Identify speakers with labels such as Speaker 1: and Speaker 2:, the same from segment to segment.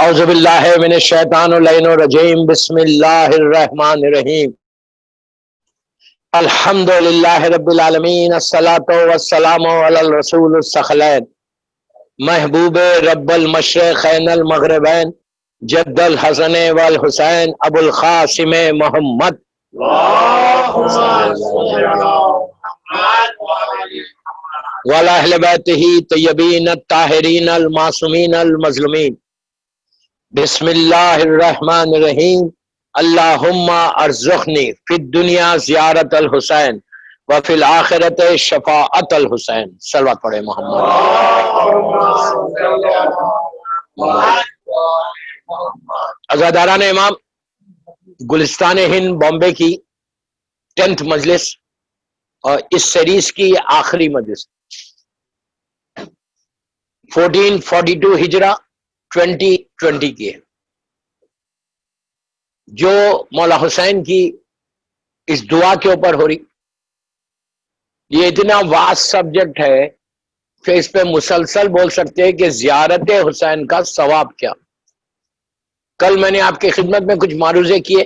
Speaker 1: اعوذ باللہ من الشیطان اللعین الرجیم بسم اللہ الرحمن الرحیم الحمد للہ رب العالمین الصلاۃ والسلام علی الرسول الثقلین محبوب رب المشرقین المغربین جد الحسن والحسین ابو القاسم محمد وعلی اہل بیتہ طیبین الطاہرین المعصومین المظلومین بسم اللہ الرحمن الرحیم اللہم ارزقنی فی الدنیا زیارت الحسین وفی الآخرت شفاعت الحسین۔ صلوات پڑھے محمد۔ عزاداران امام، گلستان ہند بامبے کی 10th مجلس اور اس سیریز کی آخری مجلس 1442 ہجرہ 2020 کی ہے، جو مولا حسین کی اس دعا کے اوپر ہو رہی۔ یہ اتنا واس سبجیکٹ ہے کہ اس پہ مسلسل بول سکتے ہیں کہ زیارت حسین کا ثواب کیا۔ کل میں نے آپ کی خدمت میں کچھ معروضے کیے،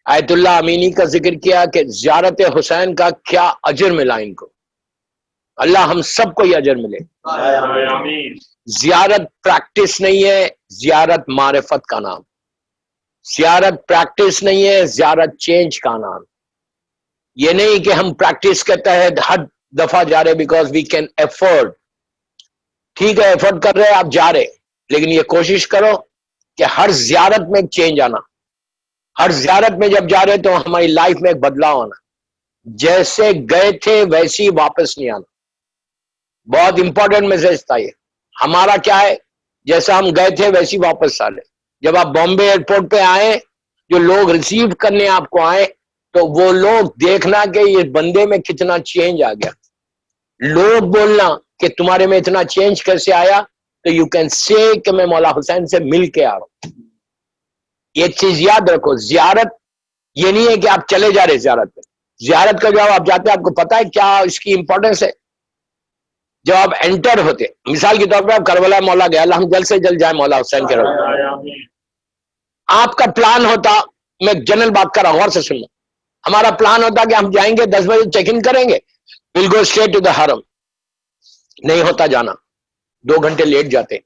Speaker 1: آیت اللہ امینی کا ذکر کیا کہ زیارت حسین کا کیا اجر ملا ان کو۔ اللہ ہم سب کو یہ اجر ملے۔ آمین۔ زیارت پریکٹس نہیں ہے، زیارت معرفت کا نام۔ زیارت پریکٹس نہیں ہے، زیارت چینج کا نام۔ یہ نہیں کہ ہم پریکٹس کے تحت ہر دفعہ جا رہے بیکاز وی کین افورڈ۔ ٹھیک ہے، ایفورڈ کر رہے آپ جا رہے، لیکن یہ کوشش کرو کہ ہر زیارت میں ایک چینج آنا۔ ہر زیارت میں جب جا رہے تو ہماری لائف میں ایک بدلاؤ آنا۔ جیسے گئے تھے ویسی واپس نہیں آنا۔ بہت امپورٹنٹ میسج تھا یہ۔ ہمارا کیا ہے، جیسا ہم گئے تھے ویسی واپس آ لے۔ جب آپ بامبے ایئرپورٹ پہ آئے، جو لوگ ریسیو کرنے آپ کو آئے، تو وہ لوگ دیکھنا کہ یہ بندے میں کتنا چینج آ گیا۔ لوگ بولنا کہ تمہارے میں اتنا چینج کیسے آیا، تو یو کین سے کہ میں مولا حسین سے مل کے آ رہا ہوں۔ یہ چیز یاد رکھو، زیارت یہ نہیں ہے کہ آپ چلے جا رہے زیارت پہ۔ زیارت کا جواب آپ جاتے ہیں، آپ کو پتا ہے کیا اس کی امپورٹنس ہے؟ جب آپ انٹر ہوتے، مثال کے طور پہ آپ کربلا مولا گئے، اللہ ہم جلد سے جلد جائیں مولا حسین کے روضے۔ آپ کا پلان ہوتا، میں جنرل بات کر رہا ہوں، غور سے سننا، ہمارا پلان ہوتا کہ ہم جائیں گے 10 بجے چیک ان کریں گے، we'll go straight to the Haram. نہیں ہوتا جانا، 2 گھنٹے لیٹ جاتے،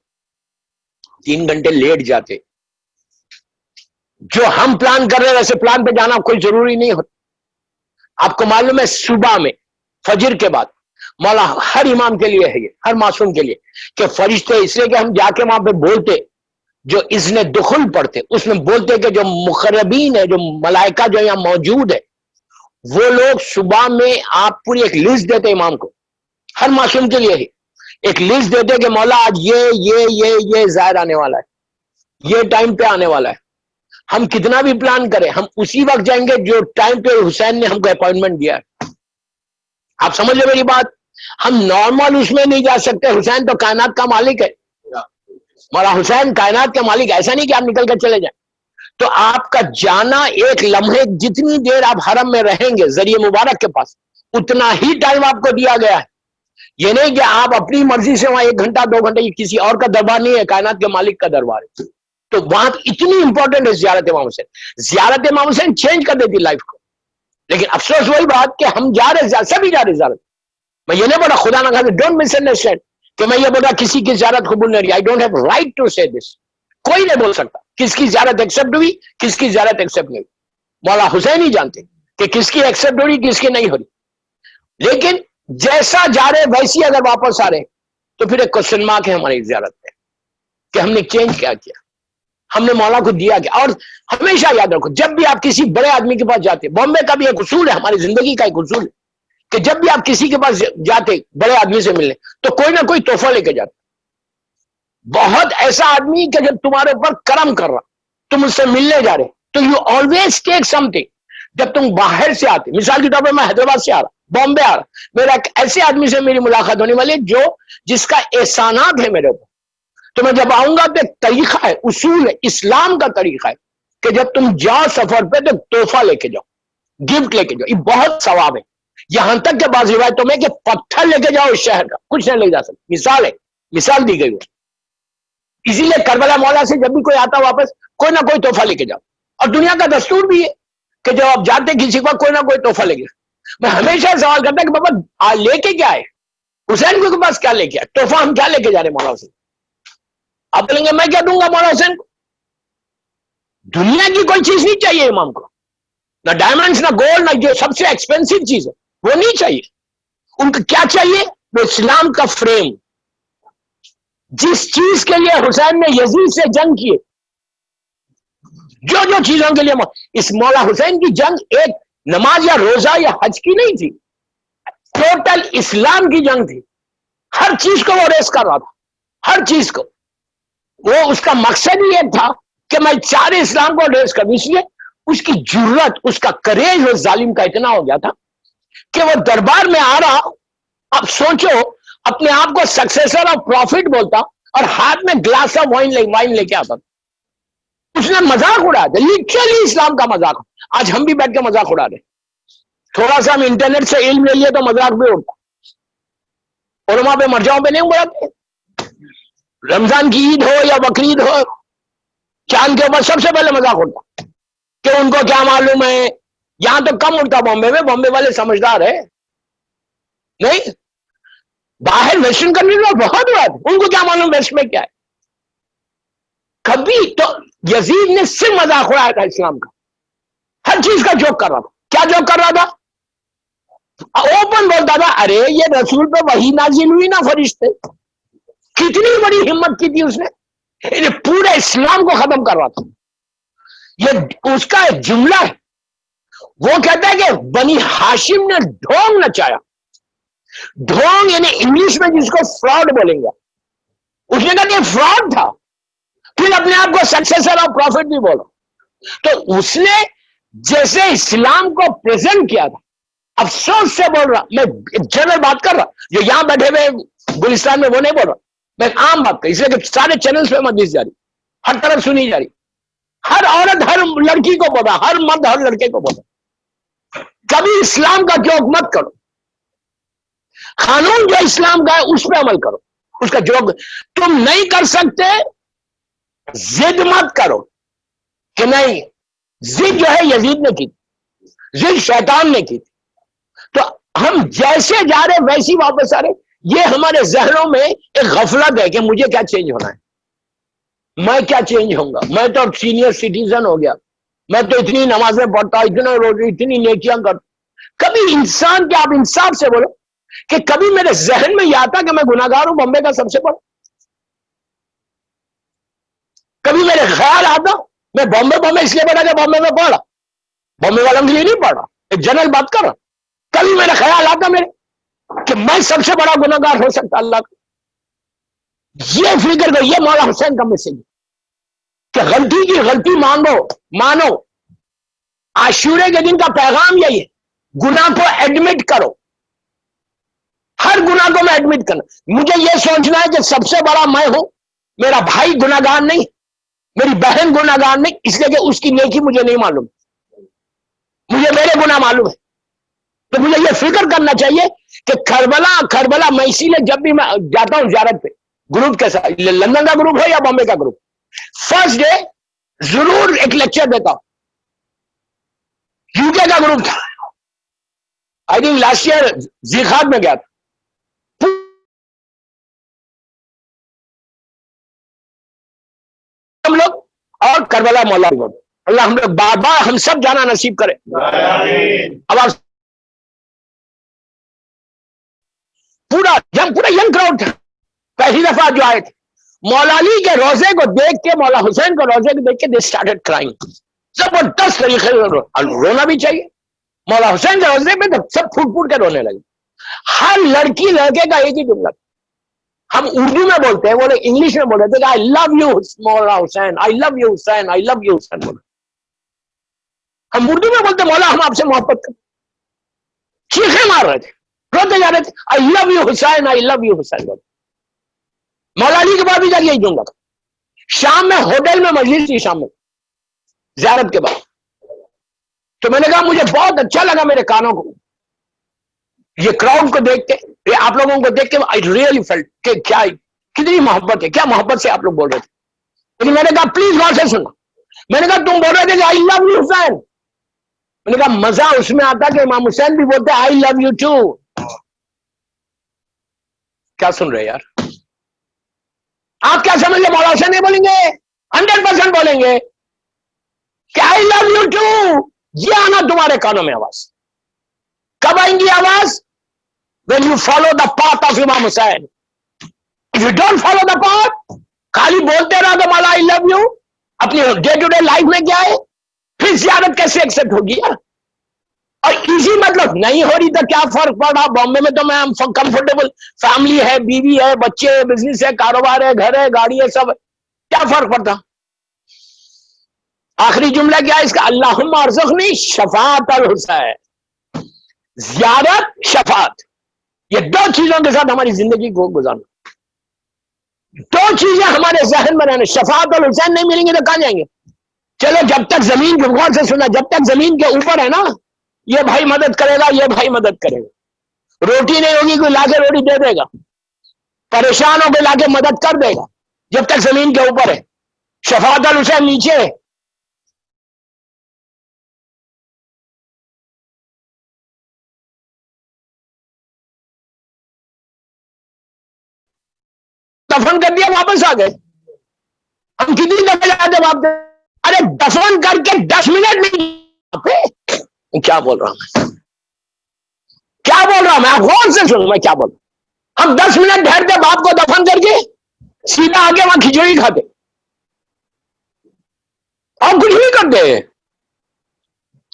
Speaker 1: 3 گھنٹے لیٹ جاتے۔ جو ہم پلان کر رہے ہیں ویسے پلان پہ جانا کوئی ضروری نہیں ہوتا۔ آپ کو معلوم ہے صبح میں فجر کے بعد مولا ہر امام کے لیے ہے، یہ ہر معصوم کے لیے، کہ فرشتے اس لیے کہ ہم جا کے وہاں پہ بولتے، جو اذن دخل پڑھتے، اس میں بولتے کہ جو مقربین ہے، جو ملائکہ جو یہاں موجود ہے، وہ لوگ صبح میں آپ پوری ایک لسٹ دیتے امام کو، ہر معصوم کے لیے ہی ایک لسٹ دیتے کہ مولا آج یہ ظاہر آنے والا ہے، یہ ٹائم پہ آنے والا ہے۔ ہم کتنا بھی پلان کریں، ہم اسی وقت جائیں گے جو ٹائم پہ حسین نے ہم کو اپائنٹمنٹ دیا ہے۔ آپ سمجھ لیں میری بات؟ ہم نارمل اس میں نہیں جا سکتے۔ حسین تو کائنات کا مالک ہے، مولا حسین کائنات کے مالک ہے، ایسا نہیں کہ آپ نکل کر چلے جائیں۔ تو آپ کا جانا ایک لمحے، جتنی دیر آپ حرم میں رہیں گے ذریعہ مبارک کے پاس، اتنا ہی ٹائم آپ کو دیا گیا ہے۔ یہ نہیں کہ آپ اپنی مرضی سے وہاں 1 گھنٹہ 2 گھنٹے، کسی اور کا دربار نہیں ہے، کائنات کے مالک کا دربار ہے۔ تو وہاں اتنی امپورٹنٹ ہے زیارت امام حسین۔ زیارت امام حسین چینج کر دیتی لائف کو۔ لیکن افسوس وہی بات کہ ہم جا رہے، سبھی جا رہے زیارت۔ میں یہ نہیں بولا، خدا نہ خاصے ڈونٹ مس انڈرسٹینڈ کہ میں یہ بولا کسی کی زیارت قبول نہیں رہی۔ I don't have right to say this. کوئی نہیں بول سکتا کس کی زیارت ایکسپٹ ہوئی، کس کی زیارت ایکسپٹ نہیں ہوئی۔ مولا حسین ہی جانتے کہ کس کی ایکسپٹ ہو رہی، کس کی نہیں ہو رہی۔ لیکن جیسا جا رہے ویسی اگر واپس آ رہے، تو پھر ایک کوشچن مارک ہے ہماری زیارت پہ کہ ہم نے چینج کیا کیا، ہم نے مولا کو دیا کیا۔ اور ہمیشہ یاد رکھو، جب بھی آپ کسی بڑے آدمی کے پاس جاتے، بامبے کا بھی ایک اصول ہے، ہماری زندگی کا ایک اصول ہے کہ جب بھی آپ کسی کے پاس جاتے بڑے آدمی سے ملنے، تو کوئی نہ کوئی تحفہ لے کے جاتے۔ بہت ایسا آدمی کہ جب تمہارے اوپر کرم کر رہا، تم اس سے ملنے جا رہے، تو you always take some thing. جب تم باہر سے آتے، مثال کے طور پر میں حیدرآباد سے آ رہا، بامبے آ رہا، میرا ایک ایسے آدمی سے میری ملاقات ہونے والی ہے جس کا احسانات ہے میرے اوپر، تو میں جب آؤں گا تو ایک طریقہ ہے، اصول ہے، اسلام کا طریقہ ہے کہ جب تم جاؤ سفر پہ تو تحفہ لے کے جاؤ، گفٹ لے کے جاؤ۔ یہ بہت ثواب ہے۔ یہاں تک کہ بعض روایتوں میں کہ پتھر لے کے جاؤ اس شہر کا، کچھ نہیں لے جا سکتے۔ مثال ہے، مثال دی گئی وہ اسی لیے کربلا مولا سے جب بھی کوئی آتا واپس کوئی نہ کوئی تحفہ لے کے جاؤ. اور دنیا کا دستور بھی ہے کہ جب آپ جاتے کسی کو کوئی نہ کوئی تحفہ لے کے. میں ہمیشہ سوال کرتا کہ بابا لے کے کیا ہے؟ حسین کے پاس کیا لے کے آئے؟ تحفہ ہم کیا لے کے جا رہے مولا حسین؟ آپ بولیں گے میں کیا دوں گا مولا حسین کو؟ دنیا کی کوئی چیز نہیں چاہیے امام کو، نہ ڈائمنڈز نہ گولڈ نہ جو سب سے ایکسپینسو چیز ہے وہ نہیں چاہیے. ان کو کیا چاہیے؟ وہ اسلام کا فریم. جس چیز کے لیے حسین نے یزید سے جنگ کیے، جو چیزوں کے لیے اس مولا حسین کی جنگ ایک نماز یا روزہ یا حج کی نہیں تھی، ٹوٹل اسلام کی جنگ تھی. ہر چیز کو وہ ریس کر رہا تھا، ہر چیز کو. وہ اس کا مقصد ہی یہ تھا کہ میں سارے اسلام کو ریس کروں. اس لیے اس کی جرت، اس کا کریج اس ظالم کا اتنا ہو گیا تھا کہ وہ دربار میں آ رہا. اب سوچو اپنے آپ کو سکسیسر اور پروفٹ بولتا اور ہاتھ میں گلاس آف وائن لے کے آتا. اس نے مذاق اڑایا تھا، لٹرلی اسلام کا مذاق. آج ہم بھی بیٹھ کے مذاق اڑا رہے. تھوڑا سا ہم انٹرنیٹ سے علم لے لیے تو مذاق بھی اڑتا. علماء پہ مرجعوں پہ نہیں اڑاتے. رمضان کی عید ہو یا بقرعید ہو، چاند کے اوپر سب سے پہلے مذاق اڑتا کہ ان کو کیا معلوم ہے. یہاں تو کم اڑتا بامبے میں، بامبے والے سمجھدار ہے. نہیں، باہر ویسٹرن کنٹری میں بہت بات، ان کو کیا معلوم ویسٹ میں کیا ہے. کبھی تو یزید نے صرف مذاق اڑایا تھا اسلام کا، ہر چیز کا جوک کر رہا تھا. کیا جوک کر رہا تھا؟ اوپن بولتا تھا ارے یہ رسول پہ وحی نازل ہوئی نا فرشتے. کتنی بڑی ہمت کی تھی اس نے، پورے اسلام کو ختم کر رہا تھا. یہ اس کا ایک جملہ ہے، وہ کہتا ہے کہ بنی ہاشم نے ڈھونگ نچایا. ڈھونگ یعنی انگلش میں جس کو فراڈ بولیں گے. اس نے کہا کہ فراڈ تھا، پھر اپنے آپ کو سکسیسر اور پروفٹ بھی بولا. تو اس نے جیسے اسلام کو پریزنٹ کیا تھا، افسوس سے بول رہا، میں جنرل بات کر رہا، جو یہاں بیٹھے ہوئے گلستان میں وہ نہیں بول رہا، میں عام بات کر، اس لیے کہ سارے چینلز پہ حدیث جاری، ہر طرف سنی جا رہی. ہر عورت ہر لڑکی کو بولا، ہر مرد ہر لڑکے کو بولا، کبھی اسلام کا جوک مت کرو. قانون جو اسلام کا ہے اس پہ عمل کرو. اس کا جوک تم نہیں کر سکتے، ضد مت کرو کہ نہیں. ضد جو ہے یزید نے کی، ضد شیطان نے کی. تو ہم جیسے جا رہے ویسی واپس آ رہے. یہ ہمارے ذہنوں میں ایک غفلت ہے کہ مجھے کیا چینج ہونا ہے، میں کیا چینج ہوں گا. میں تو سینئر سٹیزن ہو گیا، میں تو اتنی نمازیں پڑھتا، اتنا روزے، اتنی نیکیاں کرتا. کبھی انسان کے آپ انصاف سے بولو کہ کبھی میرے ذہن میں یہ آتا کہ میں گناہگار ہوں، بمبے کا سب سے بڑا. کبھی میرے خیال آتا میں بامبے اس لیے پڑھا کہ بامبے میں پڑھا، بامبے والوں کے لیے نہیں پڑھ رہا، ایک جنرل بات کر رہا. کبھی میرا خیال آتا میرے کہ میں سب سے بڑا گناہگار ہو سکتا اللہ کا. یہ فکر کرو، یہ مولا حسین کا میسج کہ غلطی کی غلطی مانو. عاشورے کے دن کا پیغام یہی ہے، گناہ کو ایڈمٹ کرو. ہر گناہ کو میں ایڈمٹ کرنا. مجھے یہ سوچنا ہے کہ سب سے بڑا میں ہوں، میرا بھائی گناہگار نہیں، میری بہن گناہگار نہیں، اس لیے کہ اس کی نیکی مجھے نہیں معلوم، مجھے میرے گناہ معلوم ہے. تو مجھے یہ فکر کرنا چاہیے کہ کربلا میں اسی لیے جب بھی میں جاتا ہوں زیارت پہ گروپ کے ساتھ، لندن کا گروپ ہو یا بامبے کا گروپ، فرسٹ ڈے ضرور ایک لیکچر دیتا ہوں. یو کے کا گروپ تھا، آئی تھنک لاسٹ ایئر زیخات میں گیا تھا. ہم لوگ اور کربلا مولا اللہ ہم لوگ بابا ہم سب جانا نصیب کرے. اب آپ پورا ینگ کراؤڈ تھا، پہلی دفعہ جو آئے تھے مولا علی کے روزے کو دیکھ کے، مولا حسین کو روزے کو دیکھ کے they started crying. زبردست طریقے سے رونا بھی چاہیے. مولا حسین کے روزے پہ تو سب پھوٹ کے رونے لگے. ہر لڑکی لڑکے کا ایک ہی جملہ، ہم اردو میں بولتے ہیں، وہ لوگ انگلش میں بولتے تھے آئی لو یو مولا حسین، آئی love you Hussain, I love you حسین. بولے ہم اردو میں بولتے مولا ہم آپ سے محبت کرتے. چیخیں مار رہے تھے، روتے جا رہے تھے، آئی love you Hussain, I love you حسین. بولے مولا علی کے بعد بھی جا کے یہی جملہ تھا. شام میں ہوٹل میں مجلس تھی، شام میں زیارت کے بعد. تو میں نے کہا مجھے بہت اچھا لگا میرے کانوں کو یہ کراؤڈ کو دیکھ کے، آپ لوگوں کو دیکھ کے. آئی ریئلی فیلٹ کہ کیا کتنی محبت ہے، کیا محبت سے آپ لوگ بول رہے تھے. لیکن میں نے کہا پلیز غور سے سننا. میں نے کہا تم بول رہے تھے کہ آئی لو یو حسین. میں نے کہا مزہ اس میں آتا کہ امام حسین بھی بولتے آئی لو یو ٹو. کیا سن رہے یار؟ آپ کیا سمجھ لیں مولا حسین نہیں بولیں گے؟ 100% بولیں گے کہ آئی لو یو ٹو. یہ آنا تمہارے کانوں میں آواز. کب آئیں گی آواز؟ when you follow the path of امام حسین. if you don't follow the path, خالی بولتے رہا تو مولا آئی لو یو، اپنی ڈے ٹو ڈے لائف میں کیا ہے؟ پھر زیارت کیسے ایکسپٹ ہوگی یار؟ اور ایزی مطلب نہیں ہو رہی تو کیا فرق پڑ رہا؟ بامبے میں تو میں کمفرٹیبل، فیملی ہے، بیوی ہے، بچے ہے، بزنس ہے، کاروبار ہے، گھر ہے، گاڑی ہے، سب. کیا فرق پڑتا؟ آخری جملہ کیا ہے اس کا؟ اللہم ارزقنی شفاعت الحسین. زیارت، شفاعت، یہ دو چیزوں کے ساتھ ہماری زندگی کو گزارنا. دو چیزیں ہمارے ذہن میں رہنے. شفاعت الحسین نہیں ملیں گے تو کہاں جائیں گے؟ چلو جب تک زمین کے، غور سے سنا، جب تک زمین کے اوپر ہے نا، یہ بھائی مدد کرے گا، یہ بھائی مدد کرے گا. روٹی نہیں ہوگی کوئی لا کے روٹی دے دے گا، پریشان ہو کے لا کے مدد کر دے گا، جب تک زمین کے اوپر ہے. شفاعت الحسین نیچے ہے. دفن کر دیا، واپس آ گئے. ہم کتنی دفعہ جاتے واپس؟ ارے دفن کر کے 10 منٹ نہیں. کیا بول رہا ہوں میں؟ کیا بول رہا ہوں میں؟ آپ غور سے سنو میں کیا بول رہا ہوں. ہم 10 منٹ ٹھہرتے باپ کو دفن کر کے سیدھا آگے وہاں کھچڑی کھاتے اور کچھ نہیں کرتے.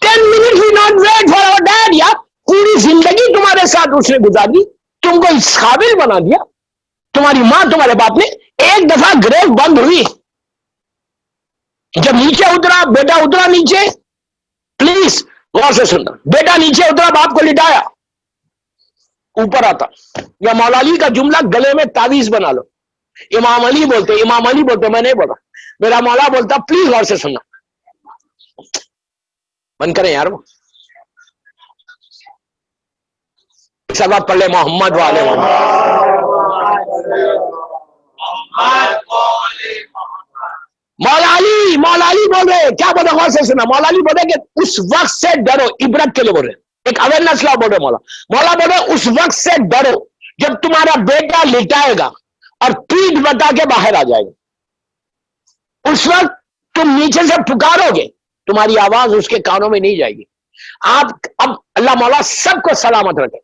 Speaker 1: 10 minutes we not wait for our dad. یا پوری زندگی تمہارے ساتھ اس نے گزار دی، تم کو اس قابل بنا دیا. تمہاری ماں تمہارے باپ نے ایک دفعہ گریو بند ہوئی، جب نیچے اترا، بیٹا اترا نیچے، پلیز غور سے سننا، بیٹا نیچے اترا، باپ کو لٹایا، اوپر آتا. یا مولا علی کا جملہ گلے میں تعویذ بنا لو. امام علی بولتے، امام علی بولتے، میں نہیں بولا، میرا مولا بولتا. پلیز غور سے سننا، بند کریں یار. وہ سب پڑھ لے محمد والے مولا علی. مولا علی بول رہے کیا بولے؟ غور سے سنا. مولا علی بولے کہ اس وقت سے ڈرو، عبرت کے لیے بول رہے، ایک اویئرنس لا بول رہے مولا. مولا بولے اس وقت سے ڈرو جب تمہارا بیٹا لٹائے گا اور پیٹھ بتا کے باہر آ جائے گا. اس وقت تم نیچے سے پکارو گے، تمہاری آواز اس کے کانوں میں نہیں جائے گی. آپ اب اللہ مولا سب کو سلامت رکھے.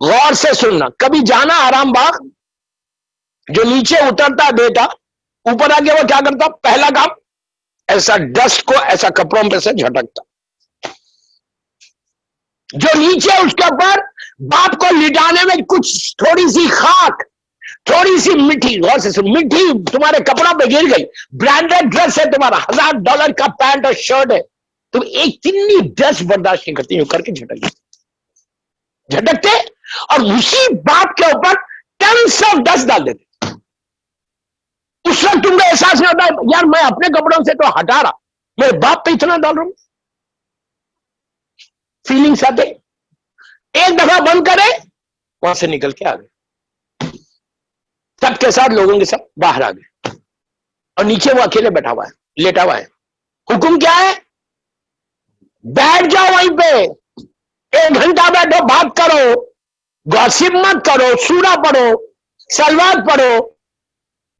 Speaker 1: غور سے سننا، کبھی جانا آرام باغ، جو نیچے اترتا بیٹا، اوپر آ کے وہ کیا کرتا؟ پہلا کام ایسا ڈسٹ کو ایسا کپڑوں پہ سے جھٹکتا. جو نیچے اس کے اوپر باپ کو لٹانے میں کچھ تھوڑی سی خاک، تھوڑی سی مٹی، غور سے سن، مٹی تمہارے کپڑوں پہ گر گئی، برانڈیڈ ڈریس ہے تمہارا، $1000 کا پینٹ اور شرٹ ہے، تم ایک تنی ڈریس برداشت نہیں کرتی، کر کے جھٹکتے اور اسی بات کے اوپر ٹنس آف ڈسٹ ڈال دیتے. اس وقت تم کو احساس نہیں ہوتا یار میں اپنے کپڑوں سے تو ہٹا رہا، میرے باپ پہ اتنا ڈال رہا ہوں. فیلنگس آتے، ایک دفعہ بند کرے، وہاں سے نکل کے آ گئے، سب کے ساتھ لوگوں کے ساتھ باہر آ گئے، اور نیچے وہ اکیلے بیٹھا ہوا ہے، لیٹا ہوا ہے. حکم کیا ہے؟ بیٹھ جاؤ وہیں پہ، 1 گھنٹہ بیٹھو، بات کرو، گوسپ مت کرو، سورہ پڑھو، سلوات پڑھو،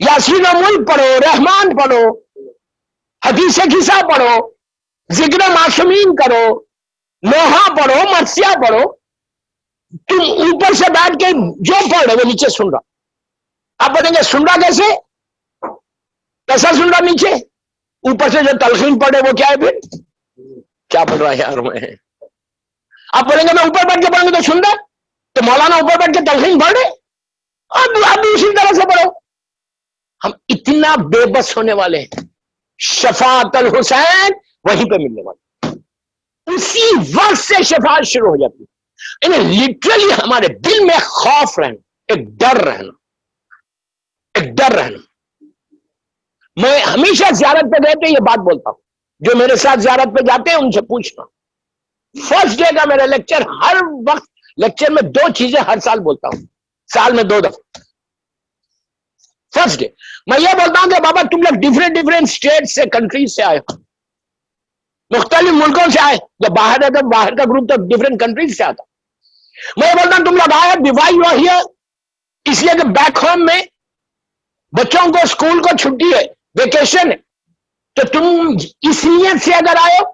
Speaker 1: یاسین و ملک پڑھو، رحمان پڑھو، حدیث قصہ پڑھو، ذکر معصومین کرو، لوہا پڑھو، مرثیہ پڑھو. تم اوپر سے بیٹھ کے جو پڑھ رہے وہ نیچے سن رہا. آپ بتائیں گے سن رہا کیسے؟ کیسا سن رہا نیچے؟ اوپر سے جو تلقین پڑھے وہ کیا ہے؟ پھر کیا پڑھ رہا ہے یار میں؟ آپ بولیں گے میں اوپر بیٹھ کے پڑھوں گے تو سن رہا، تو مولانا اوپر بیٹھ کے تلقین پڑھ رہے، آپ بھی اسی طرح سے پڑھو. ہم اتنا بے بس ہونے والے ہیں. شفاعت الحسین وہیں پہ ملنے والے، اسی وقت سے شفاعت شروع ہو جاتی ہے. لٹرلی ہمارے دل میں خوف رہنا، ایک ڈر رہنا، ایک ڈر رہنا. میں ہمیشہ زیارت پہ رہتے یہ بات بولتا ہوں، جو میرے ساتھ زیارت پہ جاتے ہیں ان سے پوچھنا. فرسٹ ڈے کا میرا لیکچر، ہر وقت لیکچر میں 2 چیزیں ہر سال بولتا ہوں، سال میں 2 دفعہ. First day. میں یہ بولتا ہوں کہ بابا تم لوگ ڈفرینٹ اسٹیٹ سے کنٹریز سے آئے ہو, مختلف ملکوں سے آئے. جب باہر ہے تو باہر کا گروپ تو ڈفرینٹ کنٹریز سے آتا. میں یہ بولتا ہوں تم لوگ آئے وائی یو آر ہیئر, اس لیے کہ بیک ہوم میں بچوں کو اسکول کو چھٹی ہے, ویکیشن ہے, تو تم اس نیت سے اگر آئے ہو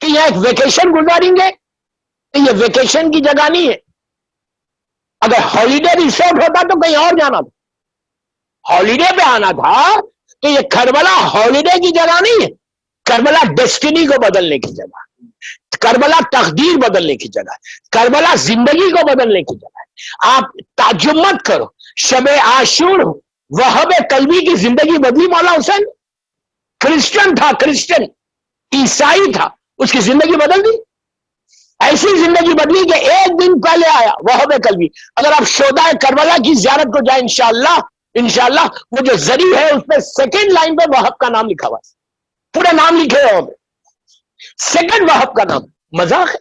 Speaker 1: کہ یہ ایک ویکیشن گزاریں گے, تو یہ ویکیشن کی جگہ نہیں ہے. اگر ہالیڈے ریسورٹ ہوتا تو کہیں اور جانا تھا. ہالیڈے پہ آنا تھا تو یہ کربلا ہالیڈے کی جگہ نہیں ہے. کربلا ڈیسٹینی کو بدلنے کی جگہ, کربلا تقدیر بدلنے کی جگہ, کربلا زندگی کو بدلنے کی جگہ ہے. آپ تعجب مت کرو, شب عاشور وہاب قلبی کی زندگی بدلی. مولا حسین کرسچن تھا, کرسچن عیسائی تھا, اس کی زندگی بدل دی. ایسی زندگی بدلی کہ ایک دن پہلے آیا وہاب قلبی. اگر آپ شہدائے کربلا کی زیارت کو جائیں انشاءاللہ وہ جو زری ہے اس پہ سیکنڈ لائن پہ وہاب کا نام لکھا ہوا ہے, پورے نام لکھے ہوئے, سیکنڈ وہاب کا نام. مذاق ہے؟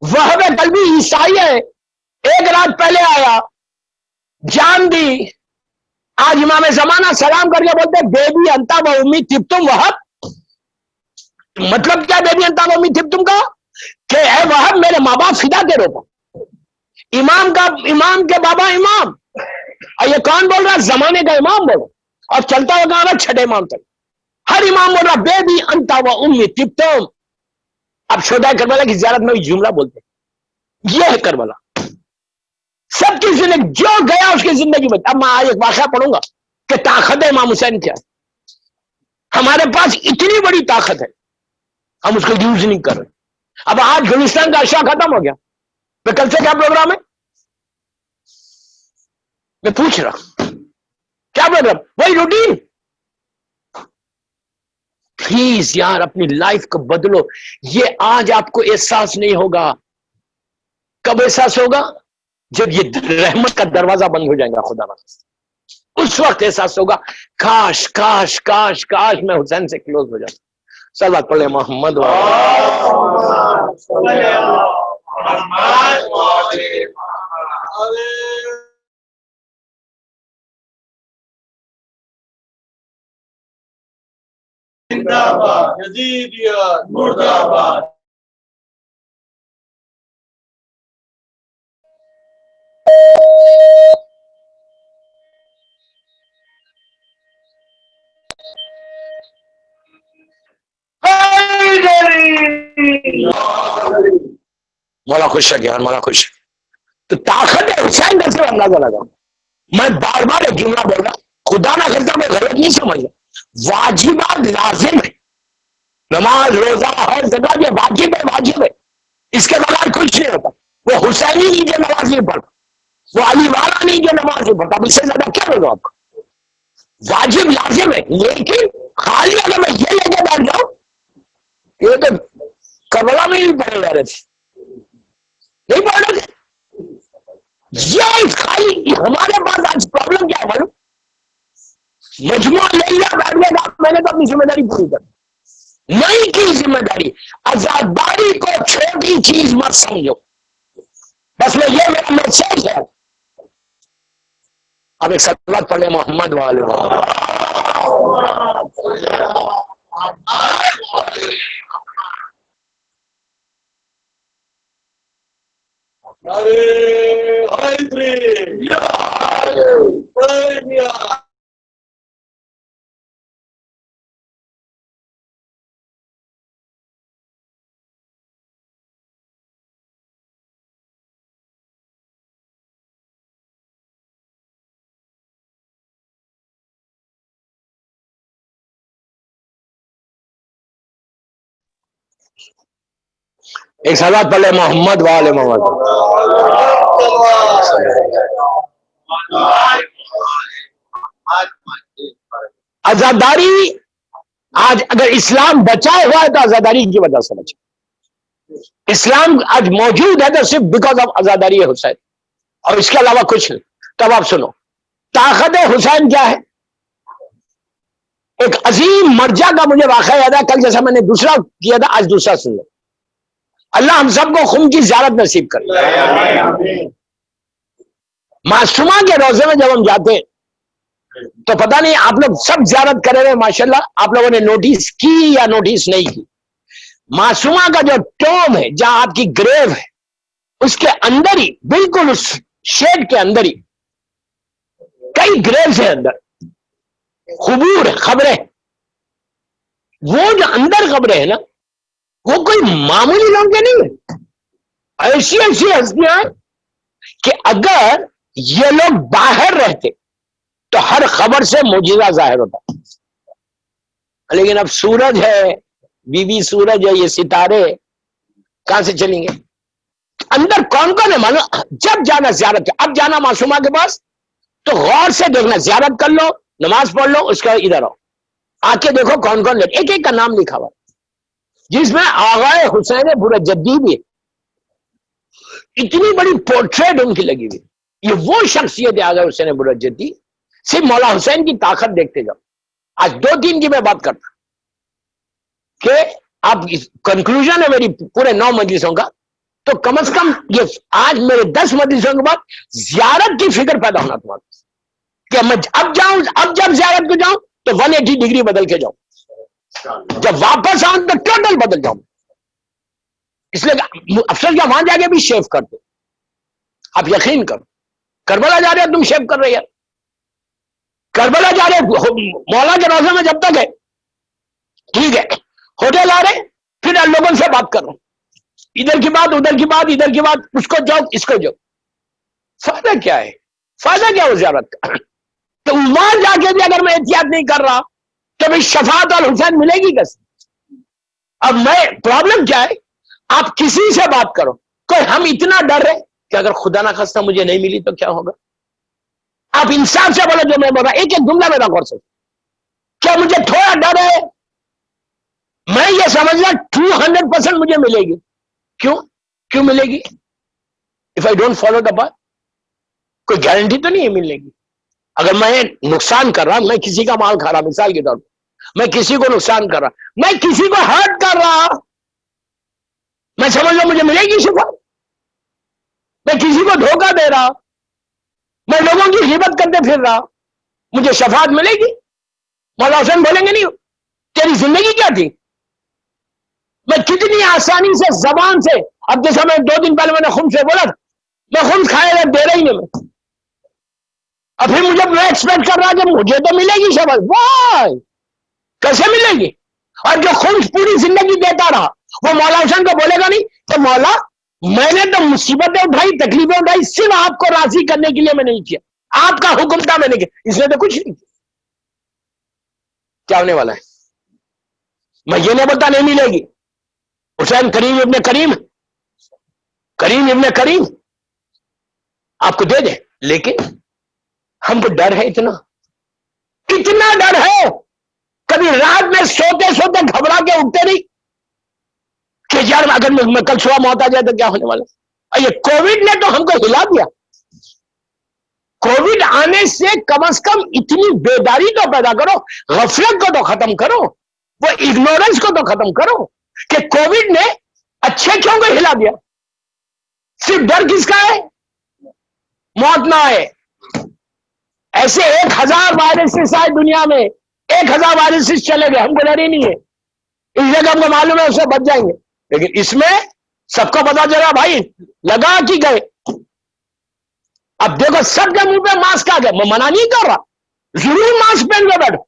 Speaker 1: وہاب قلبی عیسائی ہے, ایک رات پہلے آیا, جان دی. آج امام زمانہ سلام کر کے بولتے بیبی انتا و امی تبتم وہاب. مطلب کیا بیبی انتا و امی تبتم کا؟ کہ اے وہاب میرے ماں باپ فدا تیرے کو. امام کے بابا امام, اور یہ کون بول رہا؟ زمانے کا امام بول رہا, اور چلتا ہوا کہاں رہا؟ چھٹے امام تک. ہر امام بول رہا بیبی انتا و امی تبتم. اب شہدائے کربلا کی زیارت میں بھی جملہ بولتے ہیں, یہ ہے کربلا. سب کی زندگی جو گیا اس کی زندگی میں. اب میں آج ایک واقعہ پڑھوں گا کہ طاقت امام حسین کیا ہے. ہمارے پاس اتنی بڑی طاقت ہے, ہم اس کو یوز نہیں کر رہے. اب آج گلستان کا عشاء ختم ہو گیا, میں کل سے کیا پروگرام ہے میں پوچھ رہا ہوں, کیا پروگرام؟ وہی روٹین. پلیز یار اپنی لائف کو بدلو. یہ آج آپ کو احساس نہیں ہوگا. کب احساس ہوگا؟ جب یہ رحمت کا دروازہ بند ہو جائے گا خدا نہ, اس وقت احساس ہوگا کاش کاش کاش کاش میں حسین سے کلوز ہو جاتا. صلوات پڑھیں محمد
Speaker 2: زندہ باد یزیدیت مردہ باد.
Speaker 1: مولا خوش ہے, مولا خوش ہے. تو طاقت حسین کا سے اندازہ لگا. میں بار بار ایک جملہ بول رہا, خدا نہ کرتا میں غلط نہیں سمجھا. واجبات لازم ہے, نماز روزہ ہر جگہ یہ واجب ہے, واجب ہے. اس کے بغیر کچھ نہیں ہوتا. وہ حسینی نہیں جو نماز نہیں پڑھتا, وہ علی والا نہیں جو نماز نہیں پڑھتا. اب اس سے زیادہ کیا بولوں آپ کو؟ واجب لازم ہے, لیکن خالی اگر میں یہ لے کے بیٹھ جاؤں, یہ تو کربلا میں بھی پڑھے جا رہے تھے, نہیں پڑھ رہے تھے. یہ خالی ہمارے پاس آج پرابلم کیا ہے معلوم؟ مجموعہ لے لیا بیٹھ گیا, میں نے تو اپنی ذمہ داری پوری کر نہیں کی. ذمہ داری آزاداری کو چھوٹی چیز مت سمجھو. بس میں یہ میرا میسج ہے. اب ایک صلوات پڑھیں محمد والے. ایک صلوات پڑھے محمد والے محمد. آزاداری آج اگر اسلام بچا ہوا ہے تو آزاداری کی وجہ سے بچا. اسلام آج موجود ہے تو صرف بیکاز آف آزاداری حسین, اور اس کے علاوہ کچھ نہیں. تب آپ سنو طاقت حسین کیا ہے. ایک عظیم مرجع کا مجھے واقعہ یاد ہے, کل جیسا میں نے دوسرا کیا تھا آج دوسرا سن لو. اللہ ہم سب کو خم کی زیارت نصیب کرے. معصومہ کے روزے میں جب ہم جاتے ہیں تو پتہ نہیں آپ لوگ سب زیارت کرے ہوئے ماشاءاللہ، آپ لوگوں نے نوٹس کی یا نوٹس نہیں کی؟ معصومہ کا جو ٹوم ہے، جہاں آپ کی گریو ہے، اس کے اندر ہی، بالکل اس شیڈ کے اندر ہی کئی گریوز ہیں، اندر قبور ہے، خبریں. وہ جو اندر خبریں ہیں نا، وہ کوئی معمولی لوگ کے نہیں ہیں. ایسی ایسی ہستیاں کہ اگر یہ لوگ باہر رہتے تو ہر خبر سے معجزہ ظاہر ہوتا. لیکن اب سورج ہے، بی بی سورج ہے، یہ ستارے کہاں سے چلیں گے؟ اندر کون کون ہے معلوم؟ جب جانا زیارت ہے، اب جانا معصومہ کے پاس تو غور سے دیکھنا، زیارت کر لو، نماز پڑھ لو، اس کا ادھر آؤ، آ کے دیکھو کون کون ایک ایک کا نام لکھا ہوا، جس میں آغا حسین برجدی بھی ہے. اتنی بڑی پورٹریٹ ان کی لگی ہوئی. یہ وہ شخصیت ہے آغا حسین برجدی. صرف مولا حسین کی طاقت دیکھتے جاؤ. آج 2-3 کی میں بات کرتا کہ اب کنکلوژن ہے میری پورے 9 مجلسوں کا، تو کم از کم یہ آج میرے 10 مجلسوں کے بعد زیارت کی فکر پیدا ہونا تمہارے کہ میں اب جاؤں، اب جب زیارت کو جاؤں تو 180 ڈگری بدل کے جاؤں، جب واپس آؤں تو ٹوٹل بدل جاؤں. اس لیے افسر کیا وہاں جا کے بھی شیو کرتے. آپ یقین کرو، کربلا جا رہے ہو تم شیو کر رہے ہیں، کربلا جا رہے مولا کے روزے میں جب تک ہے ٹھیک ہے، ہوٹل آ رہے پھر لوگوں سے بات کر رہا ہوں، ادھر کی بات ادھر کی بات ادھر کی بات، اس کو جاؤ اس کو جاؤ. فائدہ کیا ہے؟ فائدہ کیا ہو زیارت کا؟ تو وہاں جا کے بھی اگر میں احتیاط نہیں کر رہا تو بھی شفاعت اور حسین ملے گی کیسے؟ اب میں پرابلم کیا ہے، آپ کسی سے بات کرو، کوئی ہم اتنا ڈر رہے کہ اگر خدا نہ خواستہ مجھے نہیں ملی تو کیا ہوگا؟ آپ انصاف سے بولو، جو میں بول رہا ایک ایک جملہ میں نہ کر سکتا. کیا مجھے تھوڑا ڈر ہے؟ میں یہ سمجھ رہا 200% مجھے ملے گی. کیوں ملے گی؟ If I don't follow the path, کوئی گارنٹی تو نہیں ہے ملنے کی. اگر میں نقصان کر رہا، میں کسی کا مال کھا رہا، مثال کے طور پر میں کسی کو نقصان کر رہا، میں کسی کو ہرٹ کر رہا، میں سمجھ لو مجھے ملے گی شفا. میں کسی کو دھوکہ دے رہا، میں لوگوں کی غیبت کرتے پھر رہا، مجھے شفاعت ملے گی؟ مولا حسین بولیں گے نہیں تیری زندگی کیا تھی؟ میں کتنی آسانی سے زبان سے، اب جیسا میں 2 دن پہلے میں نے خمس سے بولا، میں خمس کھائے رہا دے رہا ہی نہیں میں. اب پھر مجھے میں ایکسپیکٹ کر رہا کہ مجھے تو ملے گی شفاعت. وائی کیسے ملے گی؟ اور جو خمس پوری زندگی دیتا رہا وہ مولا حسین کو بولے گا نہیں کہ مولا میں نے تو مصیبتیں اٹھائی، تکلیفیں اٹھائی، صرف آپ کو راضی کرنے کے لیے میں نہیں کیا، آپ کا حکم تھا میں نے کیا، اس نے تو کچھ نہیں کیا. کیا ہونے والا ہے؟ میں یہ نہیں بولتا نہیں ملے گی. حسین کریم ابن کریم، کریم ابن کریم آپ کو دے دے، لیکن ہم کو ڈر ہے اتنا ڈر ہے، کبھی رات میں سوتے سوتے گھبرا کے اٹھتے نہیں کہ یار اگر میں کل صبح موت آ جائے تو کیا ہونے والا. یہ کووڈ نے تو ہم کو ہلا دیا. کووڈ آنے سے کم از کم اتنی بیداری تو پیدا کرو، غفلت کو تو ختم کرو، وہ اگنورنس کو تو ختم کرو کہ کووڈ نے اچھے کیوں کو ہلا دیا. صرف ڈر کس کا ہے؟ موت نہ آئے. ایسے 1000 وائرسز آئے دنیا میں، 1000 وائرسز چلے گئے، ہم کو ڈر ہی نہیں ہے، اس لیے ہم کو معلوم ہے اس سے بچ جائیں گے. لیکن اس میں سب کو پتا چلا بھائی لگا کی گئے. اب دیکھو سب کے منہ پہ ماسک آ گئے، میں منع نہیں کر رہا، ضرور ماسک پہن کے بیٹھو،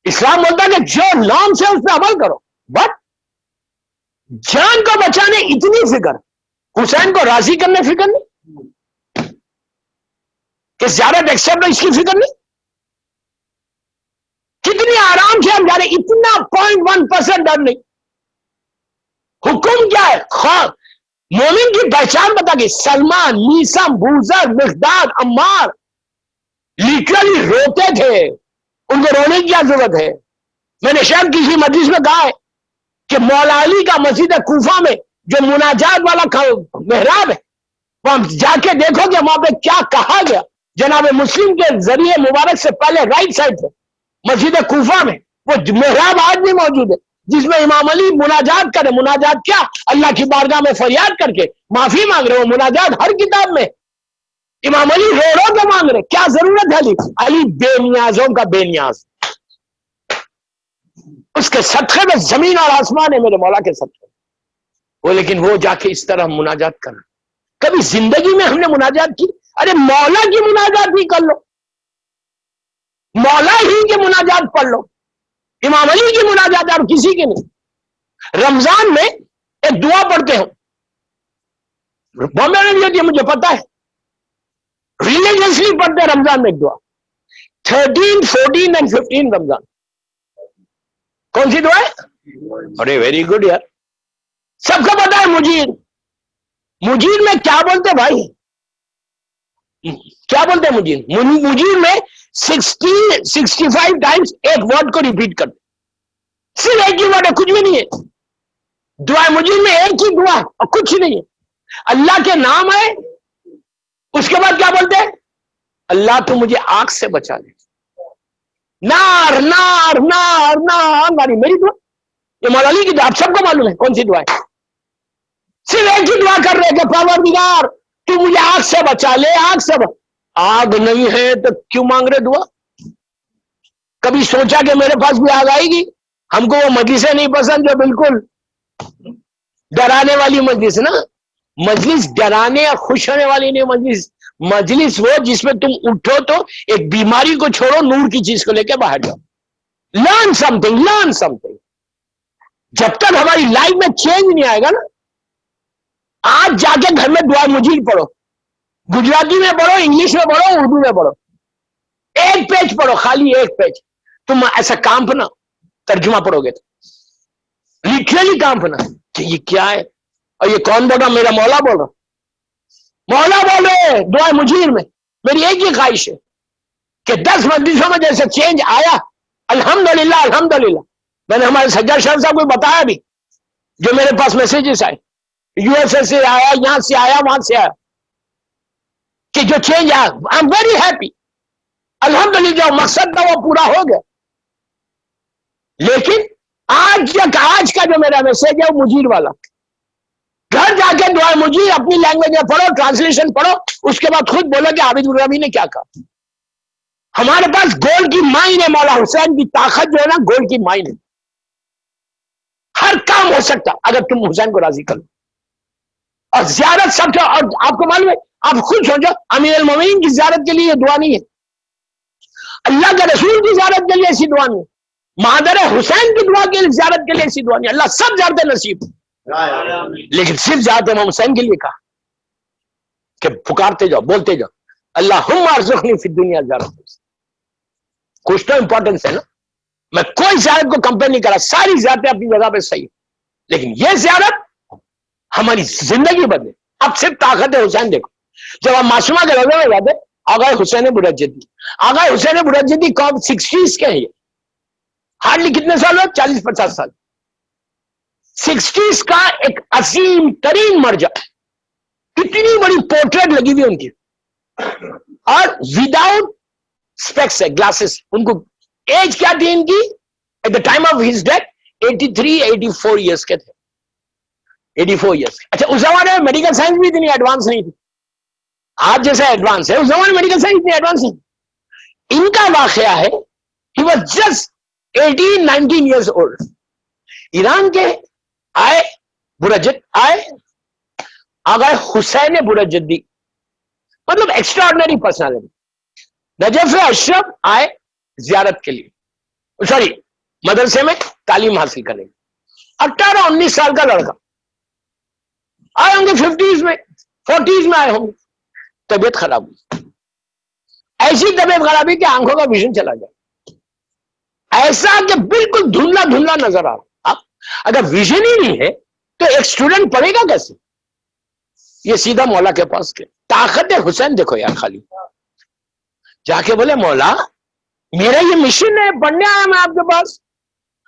Speaker 1: اسلام بولتا ہے کہ جو نام سے اس پہ عمل کرو، بٹ جان کو بچانے اتنی فکر، حسین کو راضی کرنے فکر نہیں، کہ زیادہ ایکسپٹ اس کی فکر نہیں. کتنی آرام سے ہم جا رہے، اتنا 0.1% ڈر نہیں. حکم کیا ہے؟ خواب مومن کی پہچان بتا گئی. سلمان، میسم، بوزر، مقداد، عمار لٹرلی روتے تھے، ان کو رونے کی کیا ضرورت ہے؟ میں نے شاید کسی مجلس میں کہا ہے کہ مولا علی کا مسجد کوفہ میں جو مناجات والا محراب ہے، وہاں جا کے دیکھو کہ وہاں پہ کیا کہا گیا. جناب مسلم کے ذریعے مبارک سے پہلے رائٹ سائڈ پہ مسجد کوفہ میں وہ محراب آج بھی موجود ہے، جس میں امام علی مناجات کرے. مناجات کیا؟ اللہ کی بارگاہ میں فریاد کر کے معافی مانگ رہے. وہ مناجات ہر کتاب میں امام علی رو رو کے مانگ رہے, کیا ضرورت ہے علی؟ علی بے نیازوں کا بے نیاز, اس کے صدقے میں زمین اور آسمان ہے, میرے مولا کے صدقے. وہ لیکن وہ جا کے اس طرح مناجات کرنا, کبھی زندگی میں ہم نے مناجات کی؟ ارے مولا کی مناجات ہی کر لو, مولا ہی کی مناجات پڑھ لو. امام علی کی مناجات اور کسی کی نہیں. رمضان میں ایک دعا پڑھتے ہیں, بامبے میں بھی ہوتی ہے مجھے پتا ہے, ریلیجیسلی پڑھتے ہیں رمضان میں ایک دعا, 13, 14 and 15 رمضان. کون سی دعا ہے؟ ارے ویری گڈ یار, سب کو پتا ہے. مجید, مجید میں کیا بولتے بھائی, کیا بولتے ہیں مجید؟ مجید میں 65 ٹائمز ایک ورڈ کو ریپیٹ کرتے, صرف ایک ہی ورڈ ہے, کچھ بھی نہیں ہے. دعا مجید میں ایک ہی دعا اور کچھ نہیں ہے. اللہ کے نام ہے, اس کے بعد کیا بولتے ہیں؟ اللہ تو مجھے آگ سے بچا لے, نار نار نار نار ماری. میری دعا, یہ مولا علی کی دعا, آپ سب کو معلوم ہے کون سی دعا ہے. صرف ایک ہی دعا کر رہے کہ پروردگار تو مجھے آگ سے بچا لے, آگ سے آگ نہیں ہے تو کیوں مانگ رہے دعا؟ کبھی سوچا کہ میرے پاس بھی آگ آئے گی؟ ہم کو وہ مجلسیں نہیں پسند جو بالکل ڈرانے والی مجلس نا. مجلس ڈرانے یا خوش ہونے والی نہیں, مجلس وہ جس میں تم اٹھو تو ایک بیماری کو چھوڑو, نور کی چیز کو لے کے باہر جاؤ. Learn some thing, learn some thing. جب تک ہماری لائف میں چینج نہیں آئے گا نا, آج جا کے گھر میں دعا مجید پڑھو, گجراتی میں پڑھو, انگلش میں پڑھو, اردو میں پڑھو, ایک پیج پڑھو, خالی ایک پیج. تم ایسا کانپنا, ترجمہ پڑھو گے تو لٹرلی کانپنا کہ یہ کیا ہے, اور یہ کون بول رہا؟ میرا مولا بول رہا, مولا بول رہے دعا مجید میں. میری ایک ہی خواہش ہے کہ 10 مجلسوں میں جیسے چینج آیا, الحمدللہ الحمدللہ. میں نے ہمارے سجاد شاہ صاحب کو بتایا بھی, جو میرے پاس میسیجز آئے, یو ایس اے سے آیا, یہاں سے آیا, وہاں سے آیا, کہ جو چینج آیا, آئی ایم ویری ہیپی. الحمدللہ جو مقصد تھا وہ پورا ہو گیا. لیکن آج کا جو میرا میسج ہے وہ مجید والا. گھر جا کے دعا مجید اپنی لینگویج میں پڑھو, ٹرانسلیشن پڑھو, اس کے بعد خود بولو کہ عابد الربی نے کیا کہا. ہمارے پاس گولڈ کی مائن ہے, مولا حسین کی طاقت جو ہے نا گولڈ کی مائن ہے. ہر کام ہو سکتا اگر تم حسین کو راضی کرو. اور زیارت سب سے, اور آپ کو معلوم ہے, آپ خود سوچو, امیر المومنین کی زیارت کے لیے یہ دعا نہیں ہے, اللہ کے رسول کی زیارت کے لیے ایسی دعا نہیں ہے, مادر حسین کی دعا کے زیارت کے لیے ایسی دعا نہیں. اللہ سب زیارتیں نصیب, لیکن صرف زیارت امام حسین کے لیے کہا کہ پکارتے جاؤ, بولتے جاؤ, اللہم ارزقنی فی الدنیا زیارت. کچھ تو امپورٹنس ہے نا. میں کوئی زیارت کو کمپیئر نہیں کرا, ساری زیارتیں اپنی جگہ پہ صحیح, لیکن یہ زیارت ہماری زندگی بدلے. اب صرف طاقت حسین دیکھو, جب ہم معصومہ کے روزے میں جاتے, آغا حسین برجدی, آغا حسین برجدی کب 60s کے ہیں, ہارڈلی کتنے سال ہو, 40-50 سال. 60s کا ایک عظیم ترین مرجع, اتنی بڑی پورٹریٹ لگی ہوئی ان کی, اور وداؤٹ اسپیکس ہے, گلاسز. ان کو ایج کیا تھی ان کی at the time of his death? 83-84 years کے تھے, 84 ایئرس. اچھا, اس زمانے میں میڈیکل سائنس بھی اتنی ایڈوانس نہیں تھی, آج جیسا ایڈوانس ہے, اس زمانے میں میڈیکل سائنس اتنی ایڈوانس نہیں. ان کا واقعہ ہے, he was just 18-19 years old. Iran کے آئے برجد, آئے آغا حسین برجدی, مطلب extra ordinary personality. Najaf Ashraf آئے زیارت کے لیے, سوری مدرسے میں تعلیم حاصل کرنے. 18-19 سال کا لڑکا آئے ہوں گے, 50s میں 40s میں آئے ہوں گے. طبیعت خراب ہوئی, ایسی طبیعت خراب ہوئی کہ آنکھوں کا ویژن چلا گیا, ایسا کہ بالکل دھندلا دھندلا نظر آ رہا. اب اگر ویژن ہی نہیں ہے تو ایک اسٹوڈنٹ پڑھے گا کیسے؟ یہ سیدھا مولا کے پاس کے. طاقت حسین دیکھو یار, خالی جا کے بولے مولا میرا یہ مشن ہے, پڑھنے آیا میں آپ کے پاس,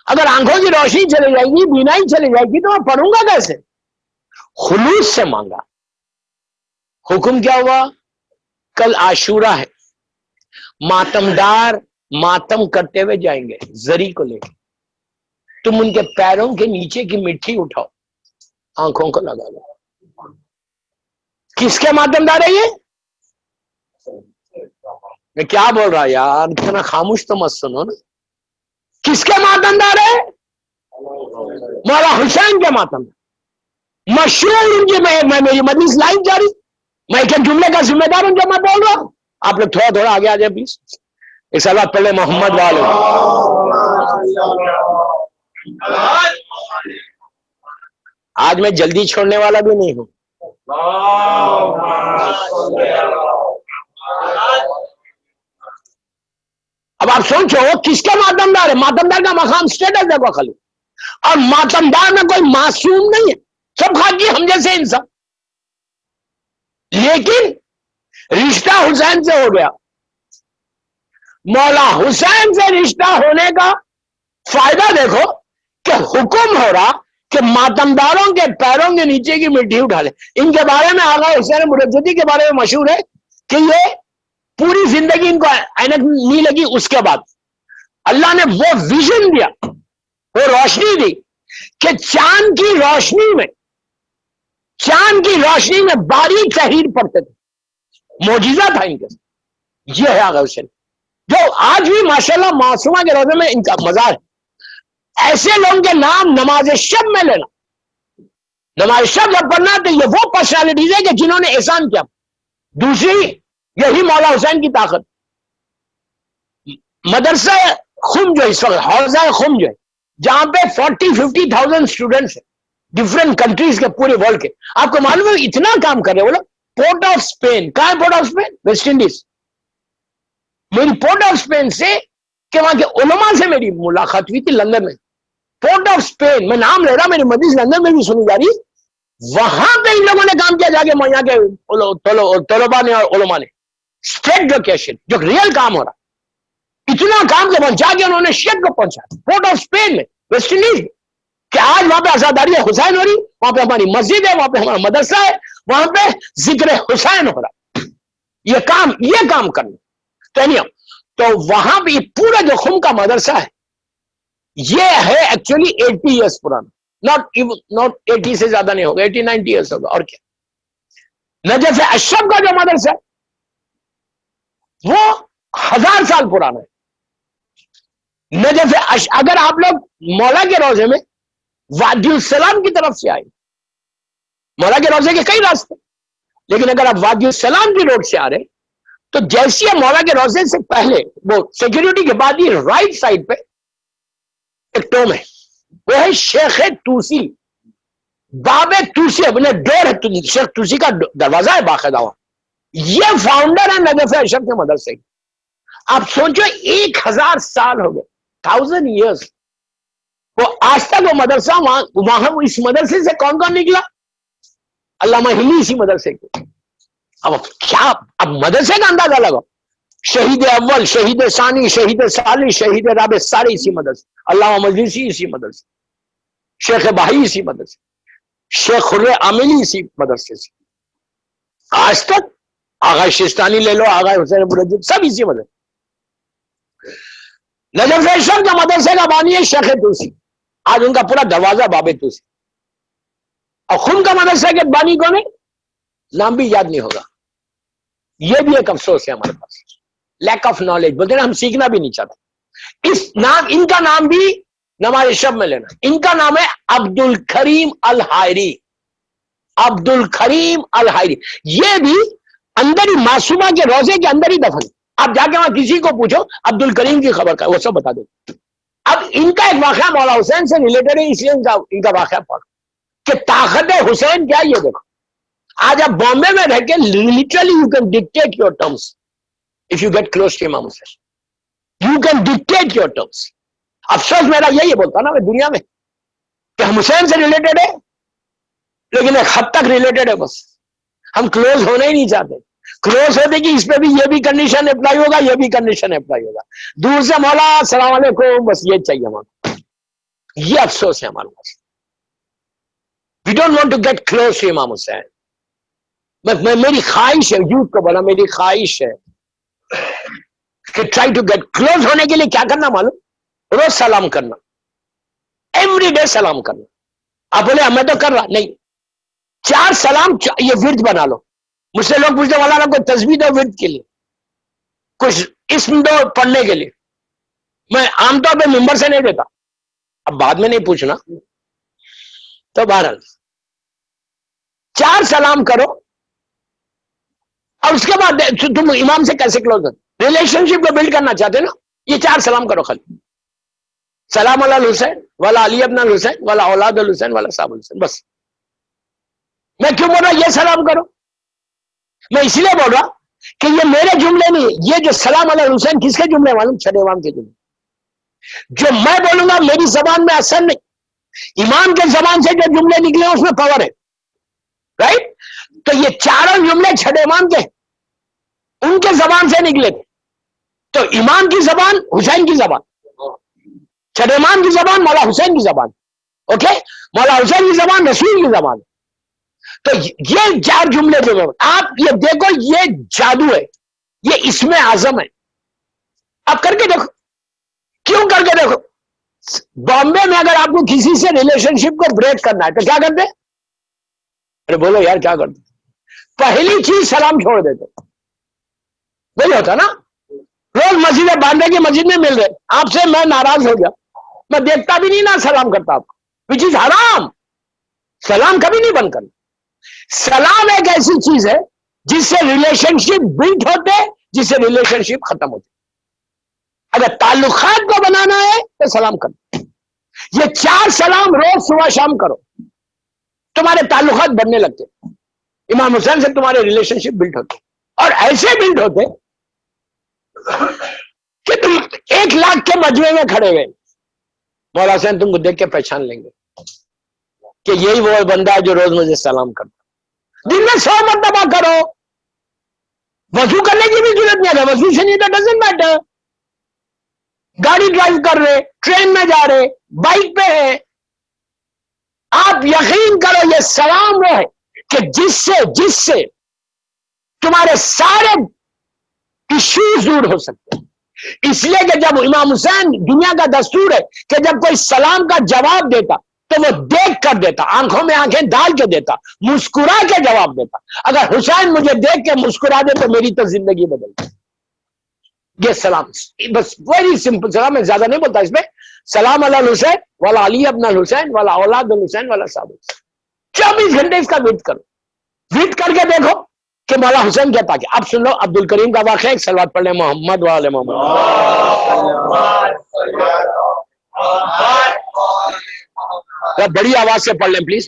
Speaker 1: اگر آنکھوں کی روشنی چلی جائے گی, بینائی چلی جائے گی, تو میں پڑھوں گا کیسے؟ خلوص سے مانگا. حکم کیا ہوا؟ کل عاشورہ ہے, ماتمدار ماتم کرتے ہوئے جائیں گے زری کو لے کے, تم ان کے پیروں کے نیچے کی مٹی اٹھاؤ, آنکھوں کو لگا دو. کس کے ماتمدار ہے یہ؟ میں کیا بول رہا یار، اتنا خاموش تو مت سنو نا. کس کے ماتمدار ہے؟ مولا حسین کے ماتمدار. مشہور ان کی میں میری مجلس لائیو جاری، میں ایک جملے کا ذمہ دار ہوں جو میں بول رہا ہوں. آپ لوگ تھوڑا تھوڑا آگے آ جائے پلیز. اس اللہ پہلے محمد والے. آج میں جلدی چھوڑنے والا بھی نہیں ہوں. اب آپ سوچو کس کا ماتمدار ہے؟ ماتمدار کا مقام اسٹیٹس ہے خالی، اور ماتمدار میں کوئی معصوم نہیں ہے، سب خاکی ہم جیسے انسان. لیکن رشتہ حسین سے ہو گیا. مولا حسین سے رشتہ ہونے کا فائدہ دیکھو کہ حکم ہو رہا کہ ماتمداروں کے پیروں کے نیچے کی مٹی اٹھا لے. ان کے بارے میں آغا حسین مرجدی کے بارے میں مشہور ہے کہ یہ پوری زندگی ان کو اینک نہیں لگی. اس کے بعد اللہ نے وہ ویژن دیا، وہ روشنی دی کہ چاند کی روشنی میں باریک تحریر پڑھتے تھے. معجزہ تھا ان کے ساتھ. یہ ہے آغا حسین جو آج بھی ماشاءاللہ معصومہ کے روزے میں ان کا مزار ہے. ایسے لوگوں کے نام نماز شب میں لینا، نماز شب جب پڑھنا تو یہ وہ پرسنالٹیز ہے کہ جنہوں نے احسان کیا. دوسری یہی مولا حسین کی طاقت. مدرسہ خم جو اس وقت حوضہ خم جو ہے، جہاں پہ 40-50,000 اسٹوڈنٹس ہیں ڈفرینٹ کنٹریز کے، پورے ورلڈ کے. آپ کو معلوم ہے اتنا کام کر رہے ہیں وہ لوگ. پورٹ آف اسپین کہاں ہے؟ Port of Spain West Indies. میری پورٹ آف اسپین سے کہ وہاں کے علماء سے میری ملاقات ہوئی تھی لندن میں. پورٹ آف اسپین میں نام لے رہا، میری مجلس لندن میں بھی سنی جا رہی. وہاں پہ ان لوگوں نے کام کیا جا کے یہاں کے طلباء نے اور علماء نے اسٹیٹ لوکیشن جو ریئل کام ہو رہا، اتنا کام کے پہنچا کے انہوں نے شیخ کو پہنچا پورٹ آف اسپین میں ویسٹ انڈیز میں، کہ آج وہاں پہ آزاداری حسین ہو رہی، وہاں پہ ہماری مسجد ہے، وہاں پہ ہمارا مدرسہ ہے، وہاں پہ ذکر حسین ہو رہا. یہ کام کرنا تو وہاں پہ یہ پورا جو خم کا مدرسہ ہے یہ ہے ایکچولی 80 ایئرس پرانا. ناٹ 80 سے زیادہ نہیں ہوگا، 80-90 ایئرس ہوگا. اور کیا نجف اشرف کا جو مدرسہ ہے وہ 1000 سال پرانا ہے. اگر آپ لوگ مولا کے روزے میں وادی السلام کی طرف سے آئے، مولا کے روزے کے کئی راستے، لیکن اگر آپ وادی السلام کی روڈ سے آ رہے تو جیسے مولا کے روزے سے پہلے وہ سیکورٹی کے بعد ہی رائٹ سائڈ پہ ایک ٹوم ہے، وہ ہے شیخ توسی. باب توسی اپنے ڈور ہے، شیخ توسی کا دروازہ ہے باقاعدہ. یہ فاؤنڈر ہے نجف اشرف کے مدرسے. آپ سوچو 1000 سال ہو گئے، 1000 ایئرس. وہ آج تک وہ مدرسہ وہاں اس مدرسے سے کون نکلا؟ علامہ ہلی اسی مدرسے کے. اب مدرسے کا اندازہ لگاؤ. شہید اول، شہید ثانی، شہید ثالث، شہید رابع سارے اسی مدرسے. علامہ مجلسی اسی مدرسے، شیخ بہائی اسی مدرسے، شیخ خر عاملی اسی مدرسے سے. آج تک آغا شستانی لے لو، آغا حسین مرجد، سب اسی مدرسے. نجف اشرف کا مدرسے کا بانی ہے شیخ توسی. آج ان کا پورا دروازہ باب توسی. اور خم کا مدرسہ کے بانی کون ہے؟ نام بھی یاد نہیں ہوگا. یہ بھی ایک افسوس ہے ہمارے پاس، لیک آف نالج. بولتے ہیں ہم سیکھنا بھی نہیں چاہتے. ان کا نام بھی نماز شب میں لینا. ان کا نام ہے عبد الکریم الحائری. عبد الکریم الحائری. یہ بھی اندر ہی معصومہ کے روزے کے اندر ہی دفن. آپ جا کے وہاں کسی کو پوچھو عبد الکریم کی خبر کا، وہ سب بتا دیں. اب ان کا ایک واقعہ مولا حسین سے ریلیٹڈ ہے، اس لیے ان کا واقعہ پڑھو کہ طاقت حسین کیا. یہ دیکھو آج آپ بامبے میں رہ کے literally you can dictate your terms if you get close to Imam Hussain. You can dictate your terms. افسوس میرا یہی بولتا نا میں دنیا میں کہ ہم حسین سے ریلیٹڈ ہے لیکن ایک حد تک ریلیٹڈ ہے، بس ہم کلوز ہونا ہی نہیں چاہتے. کلوز ہوتے کہ اس پہ بھی یہ بھی کنڈیشن اپلائی ہوگا، یہ بھی کنڈیشن اپلائی ہوگا. دور سے مولا السلام علیکم، بس یہ چاہیے ہمارا. یہ افسوس ہے ہمارے پاس. We don't want to get close to Imam Hussain. میری خواہش ہے، یوتھ کو بولا میری خواہش ہے کہ ٹرائی ٹو گیٹ کلوز ہونے کے لیے کیا کرنا معلوم؟ روز سلام کرنا، ایوری ڈے سلام کرنا. آپ بولے میں تو کر رہا نہیں. 4 سلام یہ ورد بنا لو. مجھ سے لوگ پوچھتے مولانا کوئی تسبیح دو ورد کے لیے. کچھ اسم دو پڑھنے کے لیے، میں عام طور پہ ممبر سے نہیں دیتا، اب بعد میں نہیں پوچھنا. تو بہرحال 4 سلام کرو، اور اس کے بعد تم امام سے کیسے کلوز ہو، ریلیشن شپ کو بلڈ کرنا چاہتے نا، یہ 4 سلام کرو خالی. سلام علی الحسین والا علی ابن الحسین والا اولاد الحسین والا صاحب الحسین. بس میں کیوں بول رہا یہ سلام کرو؟ میں اس لیے بول رہا کہ یہ میرے جملے نہیں، یہ جو سلام علی الحسین کس کے جملے معلوم؟ چھٹے امام کے جملے. جو میں بولوں گا میری زبان میں اثر نہیں، امام کے زبان سے جو جملے نکلے اس میں پاور ہے. رائٹ؟ تو یہ چاروں جملے چھٹے امام کے ان کے زبان سے نکلے تھے. تو امام کی زبان حسین کی زبان، چھٹے امام کی زبان مولا حسین کی زبان. اوکے، مولا حسین کی زبان رسول کی زبان. تو یہ 4 جملے جو آپ یہ دیکھو، یہ جادو ہے، یہ اسم اعظم ہے. آپ کر کے دیکھو، کیوں کر کے دیکھو. بامبے میں اگر آپ کو کسی سے ریلیشن شپ کو بریک کرنا ہے تو کیا کرتے؟ ارے بولو یار کیا کرتے؟ پہلی چیز سلام چھوڑ دیتے. وہی ہوتا نا، روز مسجد باندھے کی مسجد میں مل رہے، آپ سے میں ناراض ہو گیا، میں دیکھتا بھی نہیں نہ سلام کرتا آپ کو، وچ از حرام. سلام کبھی نہیں بند کرنا. سلام ایک ایسی چیز ہے جس سے ریلیشن شپ بلڈ ہوتے، جس سے ریلیشن شپ ختم ہوتے. اگر تعلقات کو بنانا ہے تو سلام کرو. یہ 4 سلام روز صبح شام کرو، تمہارے تعلقات بننے لگتے. امام حسین سے تمہارے ریلیشن شپ بلڈ ہوتے، اور ایسے بلڈ ہوتے کہ تم 1 لاکھ کے مجمع میں کھڑے ہوئے، مولا حسین تم کو دیکھ کے پہچان لیں گے کہ یہی وہ بندہ ہے جو روز مجھے سلام کرتا. دن میں 100 مرتبہ کرو، وضو کرنے کی بھی ضرورت نہیں ہے. وضو سے نہیں تو ڈزنٹ میٹر. گاڑی ڈرائیو کر رہے، ٹرین میں جا رہے، بائک پہ ہیں، آپ یقین کرو یہ سلام وہ ہے کہ جس سے تمہارے سارے ایشوز دور ہو سکتے ہیں. اس لیے کہ جب امام حسین، دنیا کا دستور ہے کہ جب کوئی سلام کا جواب دیتا تو وہ دیکھ کر دیتا، آنکھوں میں آنکھیں ڈال کے دیتا، مسکرا کے جواب دیتا. اگر حسین مجھے دیکھ کے مسکرا دے تو میری تو زندگی بدل گئی. یہ سلام بس ویری سمپل سلام، میں زیادہ نہیں بولتا اس میں. سلام علی الحسین والا علی ابن الحسین والا اولاد الحسین والا صاحب الحسین. 24 گھنٹے اس کا ویٹ کرو، ویٹ کر کے دیکھو کہ مولا حسین کہتا کہ اب سن لو عبد الکریم کا واقعہ. ایک صلوات پڑھ لیں محمد وعلی محمد. بڑی آواز سے پڑھ لیں پلیز.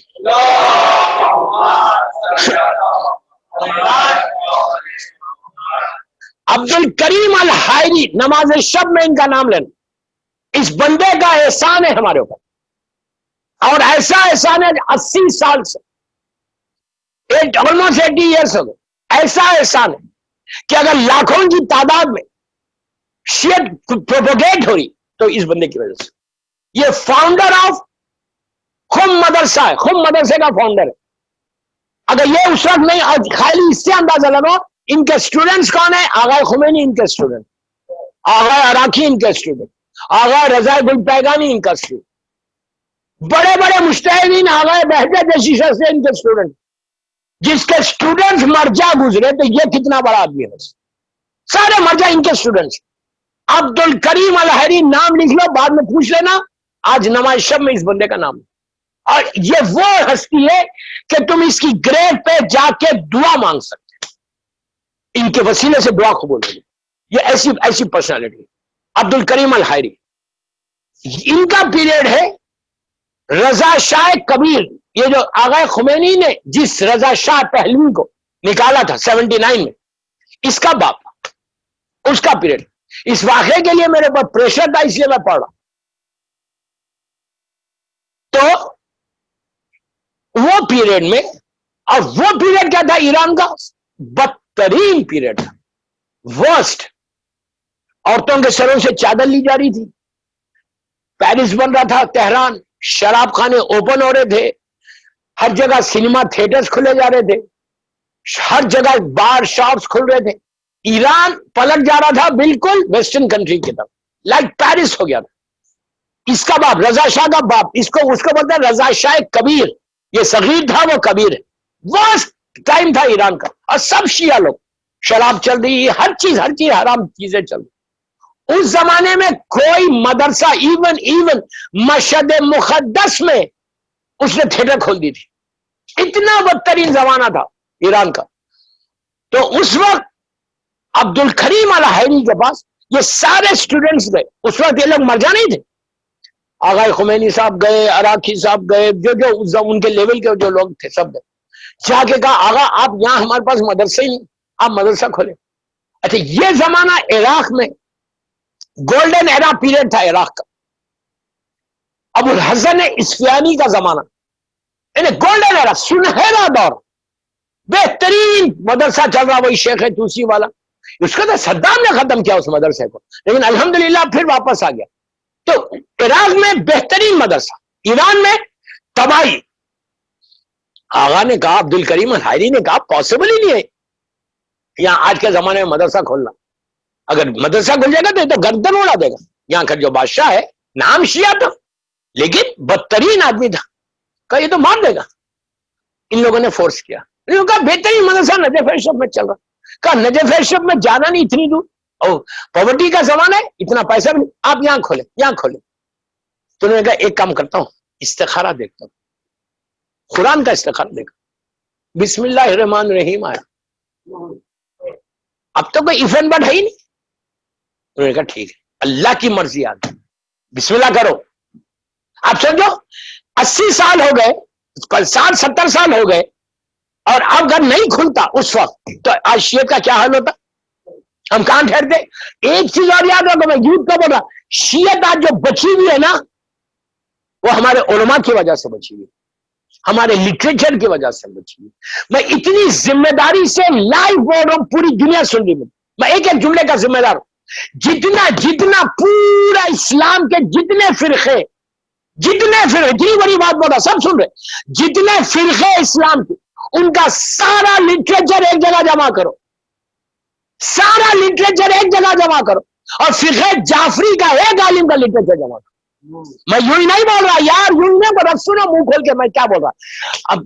Speaker 1: عبد الکریم الحائری، نماز شب میں ان کا نام لینا. اس بندے کا احسان ہے ہمارے اوپر، اور ایسا احسان ہے 80 سال سے، آلموسٹ 80 ایئرس ہو گئے. ایسا احسان ہے کہ اگر لاکھوں کی تعداد میں شیعت پروپوگیٹ ہو رہی تو اس بندے کی وجہ سے. یہ فاؤنڈر آف خم مدرسہ ہے، خم مدرسے کا فاؤنڈر ہے. اگر یہ اس وقت نہیں، خالی اس سے اندازہ لگو ان کے اسٹوڈنٹس کون ہیں. آغا خمینی ان کے اسٹوڈنٹ، آغا عراقی ان کے اسٹوڈنٹ، آغا رضا گل پیگانی ان کا اسٹوڈنٹ، بڑے بڑے مجتہدین آغا بہجت جیسی شخصیت ان کے اسٹوڈنٹ. جس کے اسٹوڈنٹس مرجع گزرے تو یہ کتنا بڑا آدمی ہے. سارے مرجع ان کے اسٹوڈنٹس. عبد الکریم الحائری نام لکھ لو، بعد میں پوچھ لینا. آج نماز شب میں اس بندے کا نام ہے، اور یہ وہ ہستی ہے کہ تم اس کی گریو پہ جا کے دعا مانگ سکتے، ان کے وسیلے سے دعا قبول ہوگی. یہ ایسی پرسنالٹی عبد الکریم الحائری. ان کا پیریڈ ہے رضا شاہ کبیر. یہ جو آغا خمینی نے جس رضا شاہ پہلوی کو نکالا تھا 79 میں، اس کا باپ تھا، اس کا پیریڈ. اس واقعے کے لیے میرے اوپر پریشر تھا، اس لیے میں پڑھ رہا. تو وہ پیریڈ میں، اور وہ پیریڈ کیا تھا ایران کا؟ بدترین پیریڈ تھا، ورسٹ. عورتوں کے سروں سے چادر لی جا رہی تھی، پیرس بن رہا تھا، تہران، شراب خانے اوپن ہو رہے تھے، ہر جگہ سینما تھیٹرز کھلے جا رہے تھے، ہر جگہ بار شاپس کھل رہے تھے. ایران پلٹ جا رہا تھا بالکل ویسٹرن کنٹری کی طرف، لائک پیرس ہو گیا تھا. اس کا باپ رضا شاہ کا باپ، اس کو بولتے ہیں رضا شاہ کبیر. یہ صغیر تھا، وہ کبیر ہے. ورسٹ ٹائم تھا ایران کا، اور سب شیعہ لوگ شراب چل رہی ہے، ہر چیز حرام چیزیں چل رہی۔ اس زمانے میں کوئی مدرسہ ایون مشہد مقدس میں اس نے تھیٹر کھول دی تھی، اتنا بدترین زمانہ تھا ایران کا۔ تو اس وقت عبد الکریم الحائری کے پاس یہ سارے اسٹوڈنٹس گئے، اس وقت یہ لوگ مرجع نہیں تھے، آغا خمینی صاحب گئے، عراقی صاحب گئے، جو ان کے لیول کے جو لوگ تھے سب گئے، جا کے کہا آغا آپ یہاں ہمارے پاس مدرسے ہی نہیں، آپ مدرسہ کھولیں۔ اچھا یہ زمانہ عراق میں گولڈن ایرا پیریڈ تھا عراق کا، ابو الحسن اصفہانی کا زمانہ، یعنی گولڈن ایرا، سنہرا دور، بہترین مدرسہ چل رہا، وہی شیخ توسی والا، اس کا تو صدام نے ختم کیا اس مدرسے کو، لیکن الحمدللہ پھر واپس آ گیا۔ تو عراق میں بہترین مدرسہ، ایران میں تباہی۔ آغا نے کہا، عبد الکریم الحائری نے کہا پاسبل ہی نہیں ہے یہاں آج کے زمانے میں مدرسہ کھولنا، اگر مدرسہ کھل جائے گا تو یہ تو گردن اڑا دے گا۔ یہاں کا جو بادشاہ ہے نام شیعہ تھا لیکن بدترین آدمی تھا، کہا یہ تو مار دے گا۔ ان لوگوں نے فورس کیا، انہوں نے کہا بہترین مدرسہ نجف ایشرف میں چل رہا، کہا نجف ایشرف میں جانا نہیں اتنی دور، اور پاورٹی کا زمانہ ہے، اتنا پیسہ بھی نہیں، آپ یہاں کھولیں یہاں کھولیں۔ تو انہوں نے کہا ایک کام کرتا ہوں، استخارہ دیکھتا ہوں، قرآن کا استخارہ دیکھا، بسم اللہ الرحمن الرحیم آیا، اب تو کوئی ایفن بٹ ہے ہی نہیں۔ انہوں نے کہا ٹھیک ہے، اللہ کی مرضی آگئی، بسم اللہ کرو۔ آپ سمجھو 80 سال ہو گئے، 60-70 سال ہو گئے، اور اگر نہیں کھلتا اس وقت تو آج شیعہ کا کیا حال ہوتا، ہم کہاں ٹھہرتے۔ ایک چیز اور یاد رکھو، میں یوتھ کا بول رہا، شیعہ آج جو بچی ہوئی ہے نا، وہ ہمارے علماء کی وجہ سے بچی ہوئی، ہمارے لٹریچر کی وجہ سے بچی ہوئی۔ میں اتنی ذمہ داری سے لائیو بول رہا ہوں، پوری دنیا سن رہی ہے، میں ایک ایک جملے کا ذمہ دار ہوں۔ جتنا پورا اسلام کے جتنے فرقے، جتنی بڑی بات بول رہا، سب سن رہے، جتنے فرقے اسلام کے، ان کا سارا لٹریچر ایک جگہ جمع کرو، سارا لٹریچر ایک جگہ جمع کرو، اور فقہ جعفری کا ایک عالم کا لٹریچر جمع کرو۔ میں یوں ہی نہیں بول رہا یار، یوں نہیں بول رہا، سنو منہ کھول کے میں کیا بول رہا۔ اب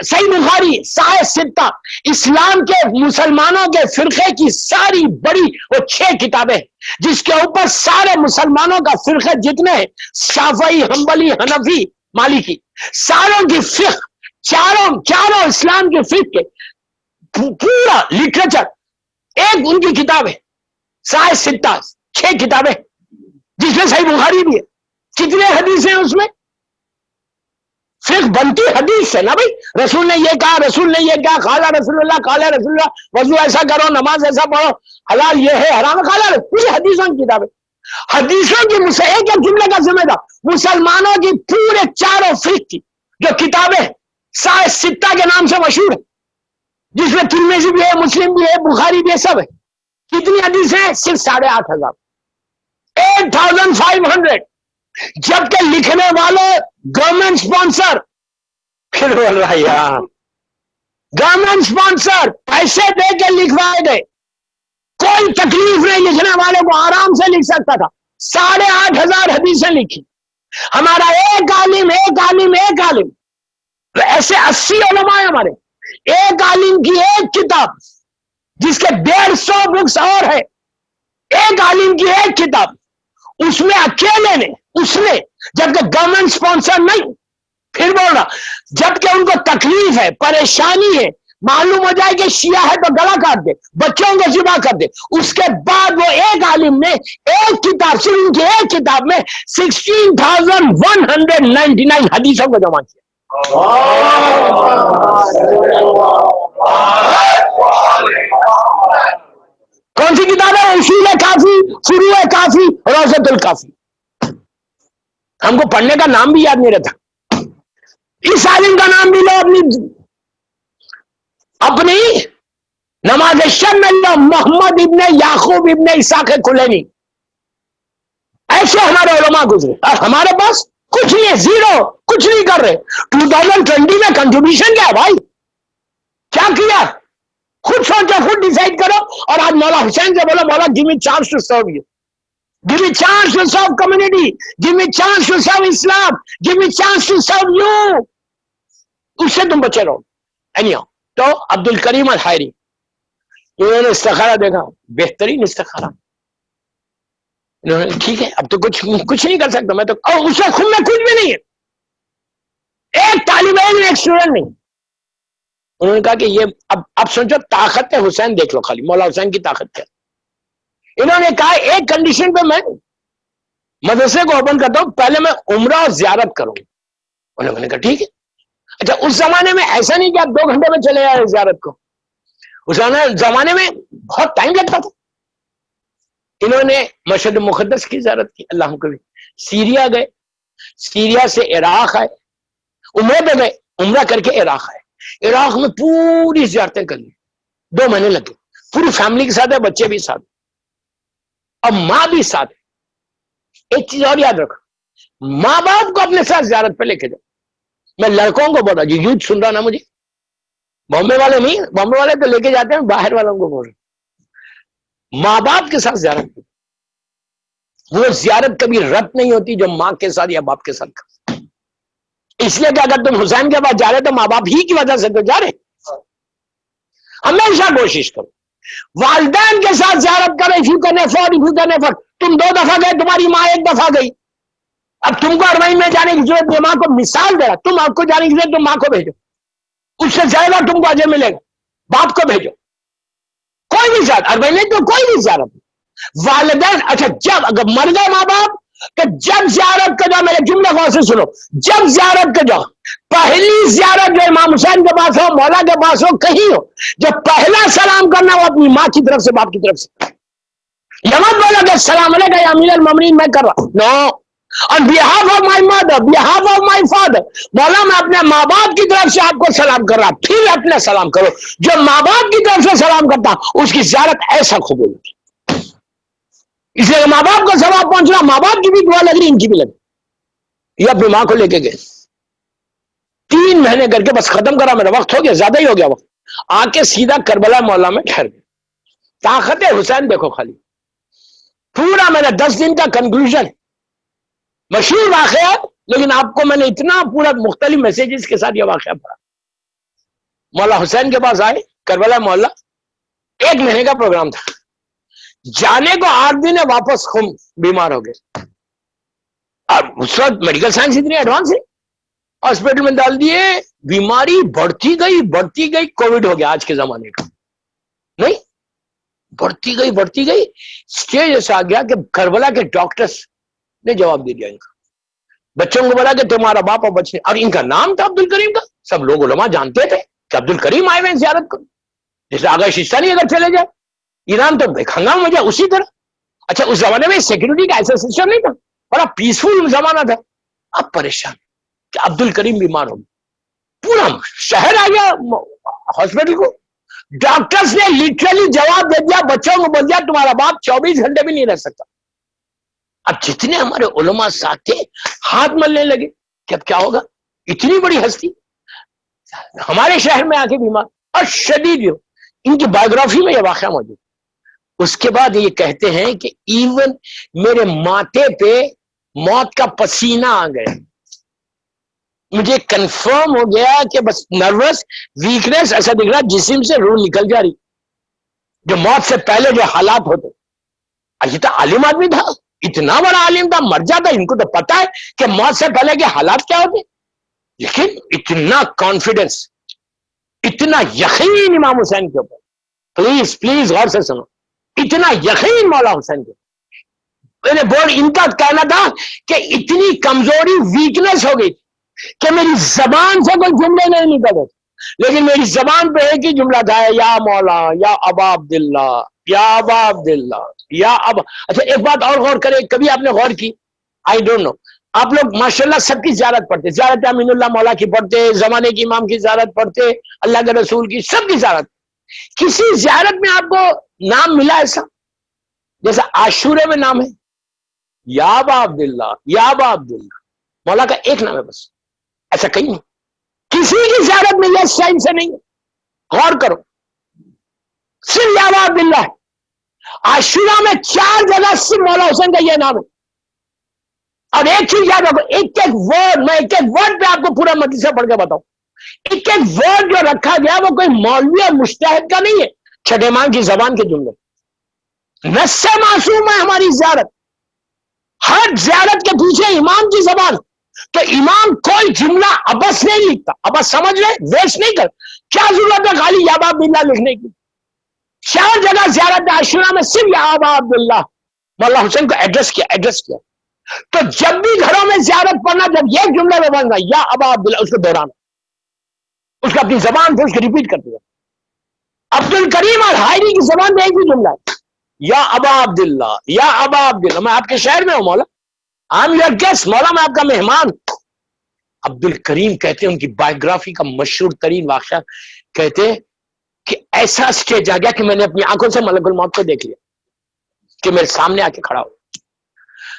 Speaker 1: صحیح بخاری، صحیح ستہ، اسلام کے مسلمانوں کے فرقے کی ساری بڑی وہ 6 کتابیں جس کے اوپر سارے مسلمانوں کا فرقے جتنے ہیں، شافعی، حنبلی، حنفی، مالکی، ساروں کی فقہ، چاروں اسلام کے فقہ کے پورا لٹریچر ایک ان کی کتاب ہے، صحیح ستہ، 6 کتابیں جس میں صحیح بخاری بھی ہے۔ کتنے حدیث ہیں اس میں؟ فقہ بنتی حدیث سے نا بھائی، رسول نے یہ کہا، رسول نے یہ کہا، قال رسول اللہ، قال رسول اللہ، وضو ایسا کرو، نماز ایسا پڑھو، حلال یہ ہے، حرام ہے، قال پوری حدیثوں کی کتاب ہے۔ حدیثوں کی ایک ایک جملے کا ذمہ دار مسلمانوں کی پورے چاروں فقہ کی جو کتابیں صحیح ستہ کے نام سے مشہور ہے، جس میں ترمذی بھی ہے، مسلم بھی ہے، بخاری بھی ہے، سب ہے۔ کتنی حدیث ہیں؟ صرف 8,500، 8,500، جبکہ لکھنے والے گورنمنٹ سپانسر، پھر بول رہا یار گورنمنٹ سپانسر پیسے دے کے لکھوائے گئے، کوئی تکلیف نہیں، لکھنے والے کو آرام سے لکھ سکتا تھا، 8,500 حدیثیں لکھی، ہمارا ایک عالم، تو ایسے 80 علماء ہیں ہمارے، ایک عالم کی ایک کتاب جس کے 150 بکس اور ہے، ایک عالم کی ایک کتاب، اس میں اکیلے نے، اس نے، جبکہ گورنمنٹ سپانسر نہیں، پھر بول رہا جبکہ ان کو تکلیف ہے، پریشانی ہے، معلوم ہو جائے کہ شیعہ ہے تو گلا کاٹ دے، بچوں کو ذبح کر دے، اس کے بعد وہ ایک عالم نے ایک کتاب، صرف ان کی ایک کتاب میں 16,199 حدیثوں کو جمع کیا۔ کون سی کتاب ہے؟ اصول کافی، فروع کافی، روضۃ الکافی۔ ہم کو پڑھنے کا نام بھی یاد نہیں رہتا، اس عالم کا نام بھی لو، اپنی نماز شب میں لو، محمد ابن یعقوب ابن اسحاق کلینی، ایسے ہمارے علماء گزرے، اور ہمارے پاس کچھ نہیں ہے، زیرو، کچھ نہیں کر رہے۔ 2020 میں کنٹریبیوشن کیا ہے بھائی؟ کیا کیا؟ خود سوچو، خود ڈیسائیڈ کرو، اور آج مولا حسین سے بولو مولا give me chance to serve you, give me chance to serve community, give me chance to serve Islam, give me chance to serve you، اس سے تم بچے رہو۔ anyhow، تو عبد الکریم الحائری انہوں نے استخارہ دیکھا، بہترین استخارہ، انہوں نے ٹھیک ہے اب تو کچھ نہیں کر سکتا میں تو، اور اس وقت خود میں کچھ بھی نہیں ہے، ایک طالب علم ایک اسٹوڈنٹ نہیں. انہوں نے کہا کہ یہ اب سوچو طاقت حسین دیکھ لو، خالی مولا حسین کی طاقت کیا. انہوں نے کہا ایک کنڈیشن پہ میں مدرسے کو اوپن کرتا ہوں، پہلے میں عمرہ اور زیارت کروں. انہوں نے کہا ٹھیک ہے. اچھا اس زمانے میں ایسا نہیں کہ آپ 2 گھنٹے میں چلے آئے زیارت کو، اس زمانے میں بہت ٹائم لگتا تھا. انہوں نے مشہد مقدس کی زیارت کی، اللہ کو بھی. سیریا گئے، سیریا سے عراق آئے، عمرے پہ گئے، عمرہ کر کے عراق آئے. عراق میں پوری زیارتیں کر لی، 2 مہینے لگے، پوری فیملی کے ساتھ ہے، بچے بھی ساتھ اور ماں بھی ساتھ. ایک چیز اور یاد رکھو، ماں باپ کو اپنے ساتھ زیارت پہ لے کے جاؤ. میں لڑکوں کو بول رہا ہوں، یوتھ سن رہا نا مجھے، بامبے والے نہیں، بامبے والے تو لے کے جاتے ہیں، باہر والوں کو بول رہا ہوں ماں باپ کے ساتھ زیارت کی. وہ زیارت کبھی رد نہیں ہوتی جو ماں کے ساتھ یا باپ کے ساتھ کرتے. اس لیے کہ اگر تم حسین کے پاس جا رہے تو ماں باپ ہی کی وجہ سے تو جا رہے. ہمیشہ کوشش کرو والدین کے ساتھ زیارت کرو. if you can afford. تم 2 دفعہ گئے، تمہاری ماں 1 دفعہ گئی، اب تم کو اربعین میں جانے کی ضرورت نہیں. ماں کو مثال دے رہا، تم آپ کو جانے کی ضرورت، تم ماں کو بھیجو، اس سے زیادہ تم کو اجر ملے گا. باپ کو بھیجو، کوئی بھی زیارت اربعین میں تو کوئی بھی زیارت. والدین اچھا جب اگر مر گئے ماں باپ تو جب زیارت کا جاؤ، میرے جملے غور سے سنو، جب زیارت کا جاؤ پہلی زیارت جو امام حسین کے پاس ہو، مولا کے پاس ہو، کہیں ہو، جو پہلا سلام کرنا وہ اپنی ماں کی طرف سے، باپ کی طرف سے. یہ مت بولا کہ السلام علیکم یا امیر المومنین میں کر رہا ہوں، نو. On behalf of my mother, behalf of my father، مولا میں اپنے ماں باپ کی طرف سے آپ کو سلام کر رہا، پھر اپنا سلام کرو. جو ماں باپ کی طرف سے سلام کرتا اس کی زیارت ایسا قبول ہوتی. اس لیے ماں باپ کو ثواب پہنچنا، ماں باپ کی بھی دعا لگ رہی، ان کی بھی لگ رہی. یہ اپنی ماں کو لے کے گئے، 3 مہینے کر کے بس ختم کرا، میرا وقت ہو گیا، زیادہ ہی ہو گیا وقت. آ کے سیدھا کربلا مولا میں ٹھہر گئے. طاقت حسین دیکھو خالی، پورا میرا 10 دن کا کنکلوژن، مشہور واقعات، لیکن آپ کو میں نے اتنا پورا مختلف میسیجز کے ساتھ یہ واقعہ پڑھا. مولا حسین کے پاس آئے کربلا مولا، 1 مہینے کا پروگرام تھا. جانے کو 8 دن ہے، واپس خم بیمار ہو گئے. اور اس وقت میڈیکل سائنس اتنی ایڈوانس ہے، ہاسپٹل میں ڈال دیے، بیماری بڑھتی گئی. کووڈ ہو گیا آج کے زمانے کا، نہیں بڑھتی گئی. اسٹیج ایسا آ گیا کہ کربلا کے ڈاکٹرز نے جواب دے دیا ان کا. بچوں کو بولا کہ تمہارا باپ اور بچے، اور ان کا نام تھا عبد الکریم کا. سب لوگ علماء جانتے تھے کہ عبد الکریم آئے ہوئے زیارت کو، جیسے آگاہ شیشتانی اگر چلے جائے ایران تو ہنگامہ ہو جائے اسی طرح. اچھا اس زمانے میں سیکورٹی کا ایسا سسٹم نہیں تھا، بڑا پیسفل زمانہ تھا. اب پریشان کہ عبد الکریم بیمار ہو گیا، پورا شہر آ گیا ہاسپٹل کو. ڈاکٹرز نے لٹرلی جواب دے دیا، بچوں کو بول دیا تمہارا باپ 24 گھنٹے بھی نہیں رہ سکتا. اب جتنے ہمارے علماء ساتھ تھے ہاتھ ملنے لگے کہ اب کیا ہوگا، اتنی بڑی ہستی ہمارے شہر میں آ کے بیمار. اور شدید ان کی بایوگرافی میں یہ واقعہ موجود. اس کے بعد یہ کہتے ہیں کہ ایون میرے ماتھے پہ موت کا پسینہ آ گیا، مجھے کنفرم ہو گیا کہ بس نروس ویکنس، ایسا دکھ رہا جسم سے روح نکل جا رہی، جو موت سے پہلے جو حالات ہوتے. یہ تو عالم آدمی تھا، اتنا بڑا عالم تھا، مر جاتا، ان کو تو پتا ہے کہ موت سے پہلے کے حالات کیا ہوتے، لیکن اتنا کانفیڈنس، اتنا یقین امام حسین کے اوپر. پلیز غور سے سنو، اتنا یقین مولا حسین کے اوپر. میں نے بول ان کا کہنا تھا کہ اتنی کمزوری، ویکنس ہو گئی کہ میری زبان سے کوئی جملے نہیں نکلے، لیکن میری زبان پہ ایک ہی جملہ تھا، یا مولا یا ابا عبداللہ، یا ابا عبداللہ، یا ابا. اچھا ایک بات اور غور کرے، کبھی آپ نے غور کی؟ آئی ڈونٹ نو، آپ لوگ ماشاءاللہ سب کی زیارت پڑھتے، زیارت امین اللہ مولا کی پڑھتے، زمانے کی امام کی زیارت پڑھتے، اللہ کے رسول کی، سب کی زیارت. کسی زیارت میں آپ کو نام ملا ایسا جیسا عاشورے میں نام ہے یا ابا عبداللہ، یا ابا عبداللہ؟ مولا کا ایک نام ہے بس، ایسا کہیں نہیں. کسی کی زیارت میں یہ سائن سے نہیں. غور کرو، صرف یا ابا عبداللہ. عاشورہ میں 4 جگہ صرف مولا حسین کا یہ نام ہے. اور ایک چیز یاد رکھو، ایک ورڈ، میں ایک ورڈ پہ آپ کو پورا مدرسہ پڑھ کے بتاؤں. ایک ورڈ جو رکھا گیا وہ کوئی مولوی اور مجتہد کا نہیں ہے، چھٹے امام کی زبان کے جملے، نص سے معصوم ہے ہماری زیارت، ہر زیارت کے پیچھے امام کی زبان. تو امام کوئی جملہ ابس نہیں لکھتا. ابس سمجھ لیں، ویسٹ نہیں کر. کیا ضرورت ہے خالی یا ابا عبداللہ لکھنے کی؟ 4 جگہ زیارت عاشورہ میں صرف یا ابا عبداللہ مولا حسین کو ایڈریس کیا. تو جب بھی گھروں میں زیارت پڑھنا، جب یہ جملے میں بننا یا ابا عبداللہ، اس کو دہرانا، اس کو اپنی زبان سے اس کو ریپیٹ کرتے ہیں. عبد الکریم الحائری کی زبان میں ایک ہی جملہ ہے، یا ابا عبداللہ، یا ابا عبداللہ. میں آپ کے شہر میں ہوں مولا، I'm your guest، مولا میں آپ کا مہمان. عبد الکریم کہتے ہیں، ان کی بایوگرافی کا مشہور ترین واقعہ کہتے ہیں کہ ایسا اسٹیج آ گیا کہ میں نے اپنی آنکھوں سے ملک الموت کو دیکھ لیا کہ میرے سامنے آ کے کھڑا ہو.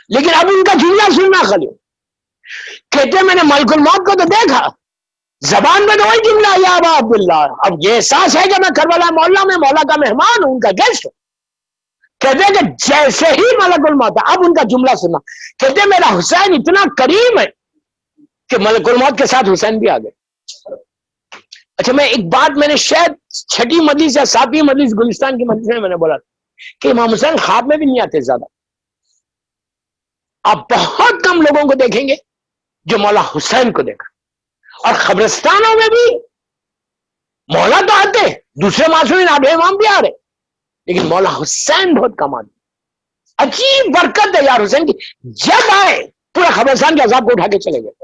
Speaker 1: لیکن اب ان کا جملہ سننا خالی. کہتے ہیں میں نے ملک الموت کو تو دیکھا، زبان میں تو وہی جملہ یا ابا عبداللہ. اب یہ احساس ہے کہ میں کربلا مولا میں مولا کا مہمان ہوں، ان کا گیسٹ ہوں. کہتے ہیں کہ جیسے ہی ملک الموت، اب ان کا جملہ سنا، کہتے ہیں میرا حسین اتنا کریم ہے کہ ملک الموت کے ساتھ حسین بھی آ گئے. اچھا، میں ایک بات میں نے شاید 6ٹھی مجلس یا 7ویں مجلس گلستان کی مجلس میں نے بولا کہ امام حسین خواب میں بھی نہیں آتے زیادہ. آپ بہت کم لوگوں کو دیکھیں گے جو مولا حسین کو دیکھا. اور قبرستانوں میں بھی مولا تو آتے، دوسرے معصومین آدھے امام بھی آ رہے، لیکن مولا حسین بہت کم آتے. عجیب برکت ہے یار حسین کی، جب آئے پورے قبرستان کے عذاب کو اٹھا کے چلے گئے.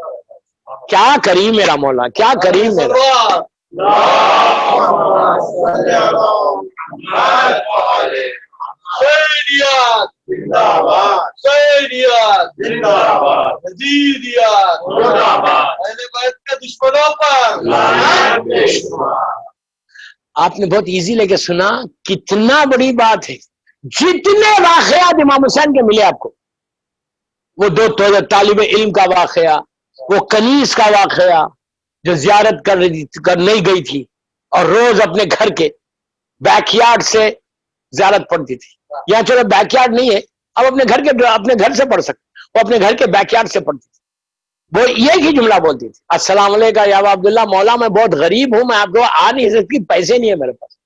Speaker 1: کیا کریم میرا مولا، کیا کریم میرا.
Speaker 2: سیدیات زندہ باد، سیدیات زندہ باد، یزیدیات مرد آباد، اہل بیت کے دشمنوں پر لعنت بے شمار.
Speaker 1: آپ نے بہت ایزی لے کے سنا، کتنا بڑی بات ہے. جتنے واقعات امام حسین کے ملے آپ کو، وہ 2 طالب علم کا واقعہ، وہ کنیز کا واقعہ جو زیارت کر نہیں گئی تھی اور روز اپنے گھر کے بیک یارڈ سے زیارت پڑھتی تھی. یہاں چلو بیک یارڈ نہیں ہے، اب اپنے گھر سے پڑھ سکتے، وہ اپنے گھر کے بیک یارڈ سے پڑھتی تھی. وہ ایک ہی جملہ بولتی تھی، السلام علیکم یا ابا عبداللہ، مولا میں بہت غریب ہوں، میں آپ کو آ نہیں سکتی، پیسے نہیں ہے میرے پاس.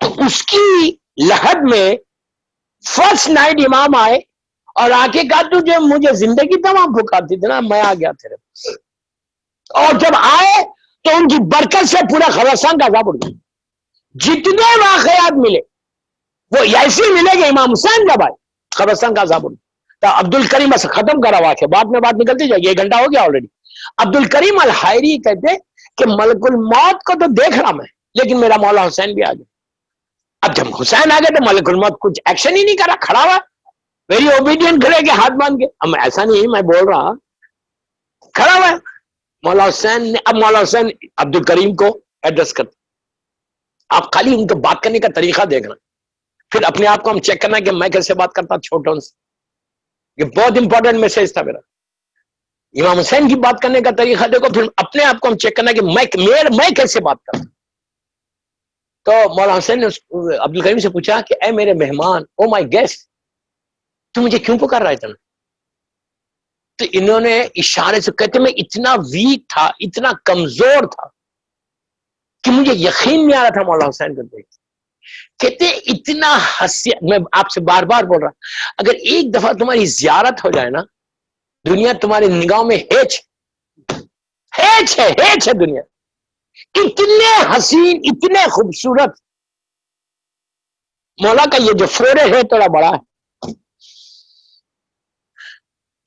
Speaker 1: تو اس کی لہد میں فرسٹ نائٹ امام آئے اور آ کے کہا تجھے مجھے زندگی تمام پکارتی تھی نا، میں آ گیا تیرے پاس. اور جب آئے تو ان کی برکت سے پورا خراسان کا عذاب اڑ گیا. جتنے واقعات ملے وہ ایسے ملے کہ امام حسین کا بھائی خراسان کا عذاب اڑ گیا. تو عبد الکریم بس ختم کرا واقعہ، بعد میں بات نکلتی جائے گی، 1 گھنٹہ ہو گیا آلریڈی. عبد الکریم الحائری کہتے کہ ملک الموت کو تو دیکھ رہا میں، لیکن میرا مولا حسین بھی آ گیا. اب جب حسین آ گئے تو ملک الموت کچھ ایکشن ہی نہیں کرا، کھڑا ہوا ویری اوبیڈینٹ کھڑے کے ہاتھ باندھ کے. اب ایسا نہیں میں بول رہا، کھڑا ہوا مولا حسین نے. اب مولا حسین عبد الکریم کو ایڈریس کرتے، آپ خالی ان کو بات کرنے کا طریقہ دیکھنا، پھر اپنے آپ کو ہم چیک کرنا کہ میں کیسے بات کرتا چھوٹوں سے. یہ بہت امپورٹنٹ میسج تھا میرا. امام حسین کی بات کرنے کا طریقہ دیکھو، پھر اپنے آپ کو ہم چیک کرنا کہ میں کیسے بات کرتا. تو مولانا حسین نے عبد الکریم سے پوچھا کہ اے میرے مہمان، او مائی گیسٹ، تو مجھے کیوں پکار رہا ہے اتنا؟ تو انہوں نے اشارے سے کہتے میں اتنا ویک تھا، اتنا کمزور تھا کہ مجھے یقین نہیں آ رہا تھا مولانا حسین کو دیکھ. کہتے اتنا حسین، میں آپ سے بار بار بول رہا، اگر ایک دفعہ تمہاری زیارت ہو جائے نا، دنیا تمہاری نگاہوں میں ہیچ ہے دنیا. اتنے حسین، اتنے خوبصورت. مولا کا یہ جو فورے ہے تھوڑا بڑا ہے.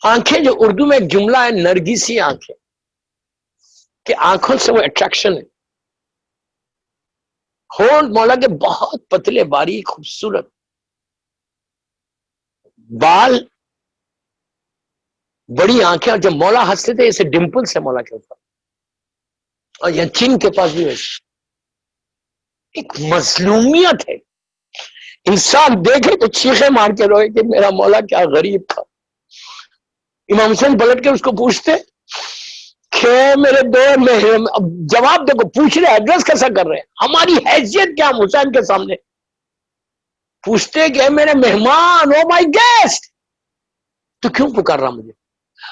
Speaker 1: آنکھیں جو اردو میں ایک جملہ ہے نرگسی آنکھیں، کہ آنکھوں سے وہ اٹریکشن ہے. ہونٹ مولا کے بہت پتلے، باریک، خوبصورت. بال، بڑی آنکھیں، اور جب مولا ہنستے تھے اسے ڈمپل سے مولا کے اوپر، اور یہ چین کے پاس بھی ویسے. ایک مظلومیت ہے، انسان دیکھے تو چیخے مار کے روئے کہ میرا مولا کیا غریب تھا. امام حسین پلٹ کے اس کو پوچھتے کہ میرے دور میں، اب جواب دیکھو، پوچھ رہے ایڈریس کیسا کر رہے ہیں، ہماری حیثیت کیا ہم حسین کے سامنے. پوچھتے کہ میرے مہمان، او مائی گیسٹ، تو کیوں پکار رہا مجھے؟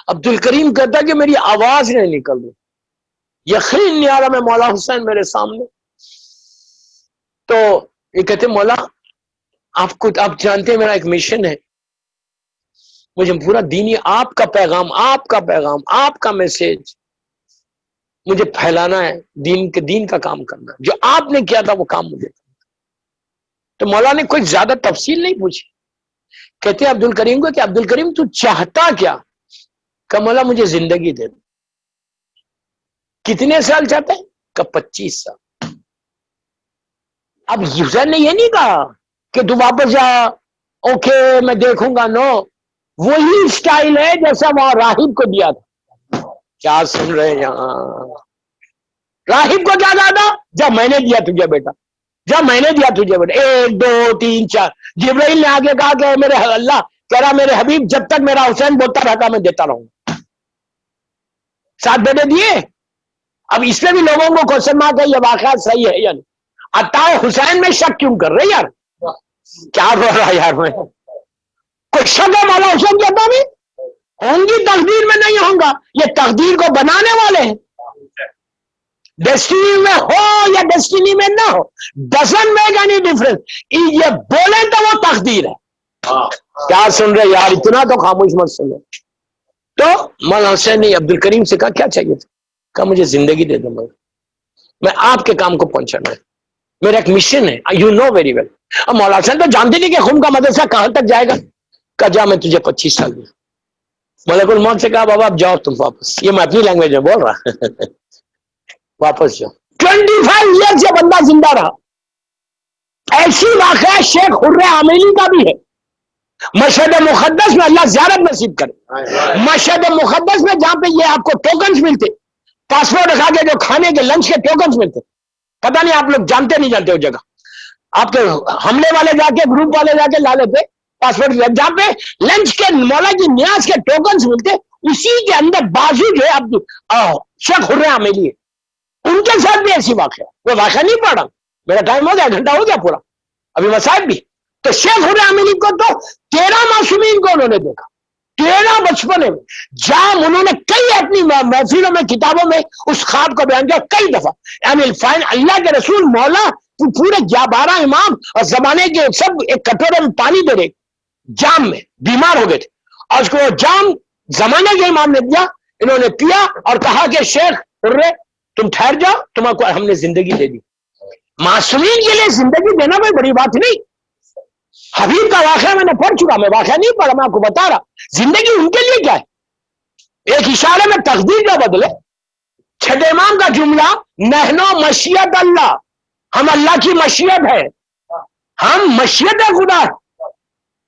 Speaker 1: عبد الکریم کہتا کہ میری آواز نہیں نکل رہی، یقین نہیں آ رہا میں مولا حسین میرے سامنے. تو یہ کہتے مولا آپ جانتے ہیں میرا ایک مشن ہے، مجھے پورا دینی آپ کا پیغام آپ کا میسج مجھے پھیلانا ہے، دین کا کام کرنا ہے، جو آپ نے کیا تھا وہ کام مجھے کرنا۔ تو مولا نے کوئی زیادہ تفصیل نہیں پوچھی، کہتے عبد الکریم کو کہ عبد الکریم تو چاہتا کیا؟ کہ مولا مجھے زندگی دے دو۔ کتنے سال چاہتے ہیں؟ کہ 25 سال۔ اب حسین نے یہ نہیں کہا کہ تو واپس جا، اوکے میں دیکھوں گا، نو، وہی سٹائل ہے جیسا وہاں راہب کو دیا تھا۔ کیا سن رہے ہیں یہاں؟ راہب کو کیا کہا تھا؟ جب میں نے دیا تجھے بیٹا، جب میں نے دیا تجھے بیٹا، 1 2 3 4۔ جبرائیل نے آگے کہا کہ میرے اللہ کہہ رہا میرے حبیب جب تک میرا حسین بولتا رہتا میں دیتا رہوں گا۔ 7 بیٹے دیے۔ اب اس میں بھی لوگوں کو کوشچن مارک ہے یہ واقعات صحیح ہے یا نہیں۔ عطا حسین میں شک کیوں کر رہے یار؟ کیا بول رہا یار میں؟ کوئی شک ہے مولا حسین کے عطا میں؟ ہوں گی، تقدیر میں نہیں ہوں گا، یہ تقدیر کو بنانے والے ہیں۔ ڈیسٹینی میں ہو یا ڈیسٹینی میں نہ ہو، ڈزنٹ میک اینی ڈفرنس، یہ بولیں تو وہ تقدیر ہے۔ کیا سن رہے یار؟ اتنا تو خاموش مت سنو۔ تو مولانا حسین نے عبد الکریم سے کہا کیا چاہیے تھا؟ کہا مجھے زندگی دے دو، میں آپ کے کام کو پہنچانا ہے، میرا ایک مشن ہے، یو نو ویری ویل۔ اب مولانا حسین تو جانتے نہیں کہ خم کا مدرسہ کہاں تک جائے گا۔ کہا جا میں تجھے 25 سال دوں۔ ملک الموت سے کہا بابا اب جاؤ تم واپس، یہ میں اپنی لینگویج میں بول رہا واپس جاؤ۔ 25 ایئر سے بندہ زندہ رہا۔ ایسی واقعہ شیخ خرے عاملی کا بھی ہے۔ مشہد مقدس میں اللہ زیارت نصیب کرے، مشہد مقدس میں جہاں پہ یہ آپ کو ٹوکنز ملتے، پاسپورٹ دکھا کے جو کھانے کے لنچ کے ٹوکنز ملتے، پتہ نہیں آپ لوگ جانتے نہیں جانتے وہ جگہ، آپ کے حملے والے جا کے گروپ والے جا کے لا لیتے پاسپورٹ، جہاں پہ لنچ کے مولا کی نیاز کے ٹوکنز ملتے، اسی کے اندر بازو جو ہے شیخ خرے عاملی ہے، ان کے ساتھ بھی ایسی واقعہ۔ وہ واقعہ نہیں پڑھا، میرا ٹائم ہو گیا، گھنٹہ ہو گیا پورا، ابھی مسائل بھی۔ تو شیخ خرے عاملی کو تو 13 معصومین کو انہوں نے دیکھا، 13 بچپنے میں، جہاں انہوں نے کئی اپنی محفلوں میں کتابوں میں اس خواب کو بیان کیا کئی دفعہ، یعنی اللہ کے رسول مولا پورے 12 امام اور زمانے کے سب ایک کٹورے میں پانی دے رہے جام میں، بیمار ہو گئے تھے، اور اس کو وہ جام زمانے کے امام نے دیا، انہوں نے پیا اور کہا کہ شیخ خرے تم ٹھہر جاؤ، تمہیں کو ہم نے زندگی دے دی۔ معصومین کے لیے زندگی دینا کوئی بڑی بات نہیں۔ حبیب کا واقعہ میں نے پڑھ چکا، میں واقعہ نہیں پڑھا، میں آپ کو بتا رہا، زندگی ان کے لیے کیا ہے؟ ایک اشارے میں تقدیر کا بدلے۔ چھٹے امام کا جملہ نحنو مشیت اللہ، ہم اللہ کی مشیت ہے، ہم مشیت خدا۔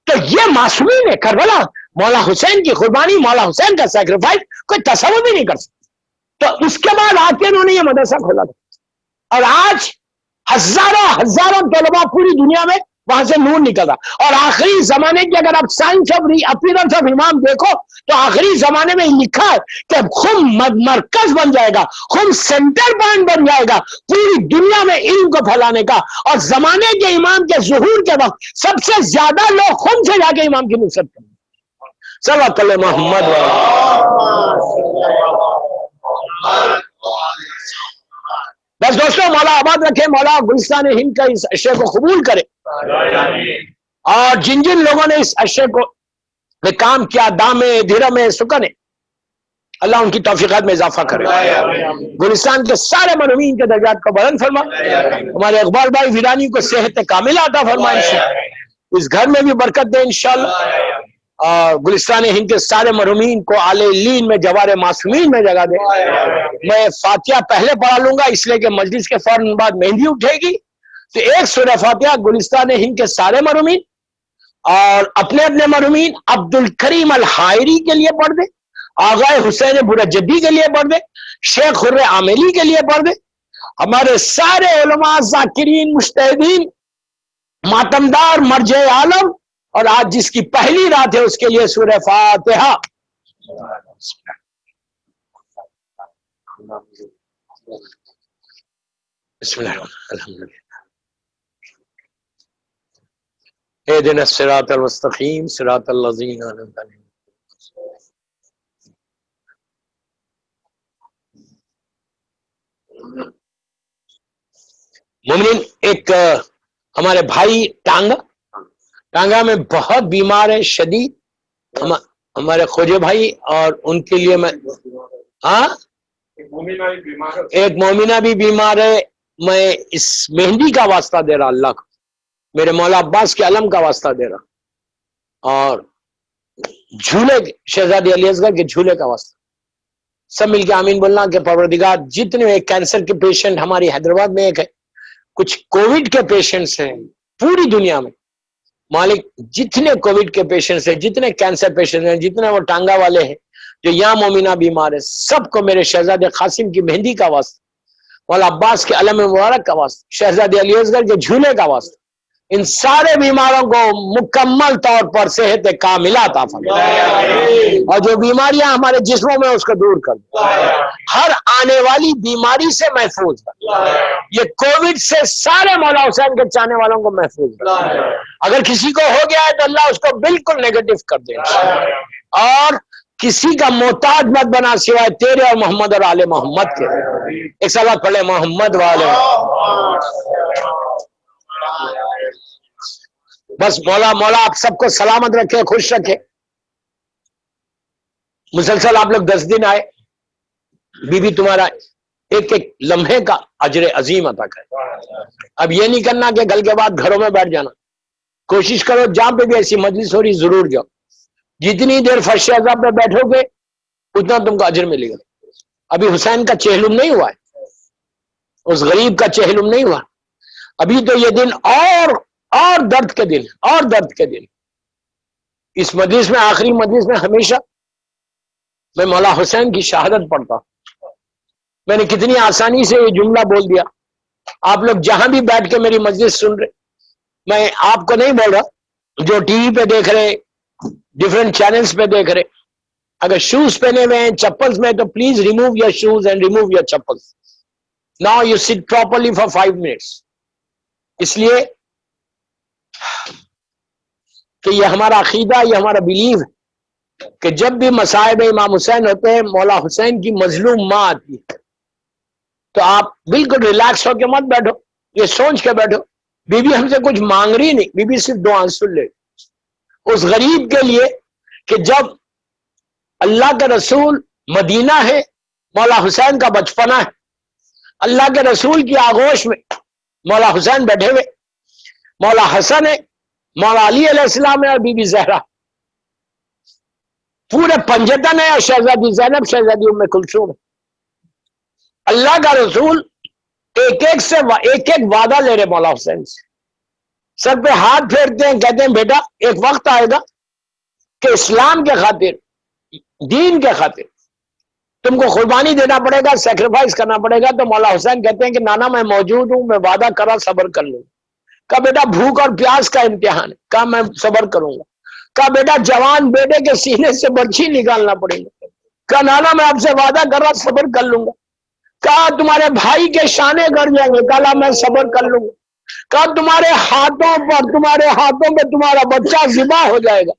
Speaker 1: تو یہ معصومین ہے، کربلا مولا حسین کی قربانی، مولا حسین کا سیکریفائس کوئی تصور بھی نہیں کر سکتا۔ تو اس کے بعد آ کے انہوں نے یہ مدرسہ کھولا تھا، اور آج ہزاروں طلباء پوری دنیا میں وہاں سے نور نکل رہا۔ اور آخری زمانے کی اگر آپ سائنس آف اپیرنس آف امام دیکھو تو آخری زمانے میں لکھا ہے کہ خم مرکز بن جائے گا، خم سینٹر پوائنٹ بن جائے گا پوری دنیا میں علم کو پھیلانے کا، اور زمانے کے امام کے ظہور کے وقت سب سے زیادہ لوگ خم سے جا کے امام کی نصرت کریں گے۔ صلی اللہ علیہ محمد۔ بس دوستوں، مولا آباد رکھے، مولا گلستان ہند کا اس اشیاء کو قبول کرے، اور جن جن لوگوں نے اس اشیاء کو میں کام کیا، دامے دھرمے سکنے، اللہ ان کی توفیقات میں اضافہ کرے، گلستان کے سارے مرحومین کے درجات کو بلند فرما، ہمارے اقبال بھائی ویرانی کو صحت کاملہ عطا فرما، اس گھر میں بھی برکت دے انشاءاللہ، اور گلستان ہند کے سارے مرحومین کو اعلی لین میں جوار معصومین میں جگہ دے۔ میں فاتحہ پہلے پڑھا لوں گا اس لیے کہ مجلس کے فوراً بعد مہندی اٹھے گی، تو ایک سورہ فاتحہ گلستان ہند کے سارے مرحومین اور اپنے اپنے مرحومین، عبد الکریم الحائری کے لیے پڑھ دے، آغا حسین برجدی کے لیے پڑھ دے، شیخ خرے عاملی کے لیے پڑھ دے، ہمارے سارے علماء ذاکرین مجتہدین ماتمدار مرجع عالم، اور آج جس کی پہلی رات ہے اس کے لیے سورہ فاتحہ۔ بسم اللہ الحمدللہ اهدنا الصراط المستقیم صراط الذین انعمت علیہم۔ مومنین، ایک ہمارے بھائی ٹانگا میں بہت بیمار ہے شدید، ہمارے خوجے بھائی، اور ان کے لیے میں ایک مومنہ بھی بیمار ہے، میں اس مہندی کا واسطہ دے رہا اللہ کو، میرے مولا عباس کے علم کا واسطہ دے رہا، اور جھولے شہزادی علی اصغر کے جھولے کا واسطہ، سب مل کے آمین بولنا کہ پروردگار جتنے کینسر کے پیشنٹ ہماری حیدرآباد میں ایک ہے، کچھ کووڈ کے پیشنٹس ہیں پوری دنیا میں، مالک جتنے کووڈ کے پیشنٹس ہیں، جتنے کینسر پیشنٹس ہیں، جتنے وہ ٹانگا والے ہیں جو یہاں مومنہ بیمار ہے، سب کو میرے شہزادے قاسم کی مہندی کا واسطہ، مولا عباس کے علم مبارک کا واسطہ، شہزادی علی اصغر کے جھولے کا واسطہ، ان سارے بیماروں کو مکمل طور پر صحت کاملہ عطا فرمائے، اور جو بیماریاں ہمارے جسموں میں اس کو دور کر دے، ہر آنے والی بیماری سے محفوظ کر، یہ کووڈ سے سارے مولا حسین کے چاہنے والوں کو محفوظ کر، اگر کسی کو ہو گیا ہے تو اللہ اس کو بالکل نیگیٹو کر دے، اور کسی کا محتاج مت بنا سوائے تیرے اور محمد اور آل محمد کے۔ ایک صلوات پڑھے محمد والے، بس مولا آپ سب کو سلامت رکھے، خوش رکھے۔ مسلسل آپ لوگ 10 دن آئے، بی بی تمہارا ایک ایک لمحے کا اجر عظیم عطا کرے۔ اب یہ نہیں کرنا کہ گل کے بعد گھروں میں بیٹھ جانا، کوشش کرو جہاں پہ بھی ایسی مجلس ہو رہی ضرور جاؤ، جتنی دیر فرش عذاب پہ بیٹھو گے اتنا تم کو اجر ملے گا۔ ابھی حسین کا چہلم نہیں ہوا ہے، اس غریب کا چہلم نہیں ہوا، ابھی تو یہ دن اور درد کے دن، اور درد کے دن۔ اس مجلس میں، آخری مجلس میں، ہمیشہ میں مولا حسین کی شہادت پڑھتا ہوں۔ میں نے کتنی آسانی سے یہ جملہ بول دیا، آپ لوگ جہاں بھی بیٹھ کے میری مجلس سن رہے، میں آپ کو نہیں بول رہا، جو ٹی وی پہ دیکھ رہے، ڈیفرنٹ چینلز پہ دیکھ رہے، اگر شوز پہنے ہوئے ہیں چپلز میں تو please remove your shoes and remove your chappals, now you sit properly for 5 minutes. اس لیے کہ یہ ہمارا عقیدہ، یہ ہمارا بلیو ہے کہ جب بھی مصائب امام حسین ہوتے ہیں، مولا حسین کی مظلوم ماں آتی ہے، تو آپ بالکل ریلیکس ہو کے مت بیٹھو، یہ سوچ کے بیٹھو بی بی ہم سے کچھ مانگ رہی نہیں، بی بی صرف دعا سن لے اس غریب کے لیے کہ جب اللہ کے رسول مدینہ ہے، مولا حسین کا بچپنا ہے، اللہ کے رسول کی آغوش میں مولا حسین بیٹھے ہوئے، مولا حسن ہے، مولا علی علیہ السلام ہے، اور بی بی زہرا، پورے پنجتن ہے، اور شہزادی زینب، شہزادی ام کلثوم ہے۔ اللہ کا رسول ایک ایک وعدہ لے رہے مولا حسین سے، سر پہ ہاتھ پھیرتے ہیں، کہتے ہیں بیٹا ایک وقت آئے گا کہ اسلام کے خاطر، دین کے خاطر تم کو قربانی دینا پڑے گا، سیکریفائس کرنا پڑے گا۔ تو مولا حسین کہتے ہیں کہ نانا میں موجود ہوں، میں وعدہ کرا صبر کر لوں۔ کہا بیٹا بھوک اور پیاس کا امتحان ہے، کہا میں صبر کروں گا۔ کہا بیٹا جوان بیٹے کے سینے سے برچھی نکالنا پڑے گا، کہا نانا میں آپ سے وعدہ کر رہا صبر کر لوں گا۔ کہا تمہارے بھائی کے شانے گڑ جائیں گے، کہا میں صبر کر لوں گا۔ کہا تمہارے ہاتھوں پہ تمہارا بچہ ذبح ہو جائے گا،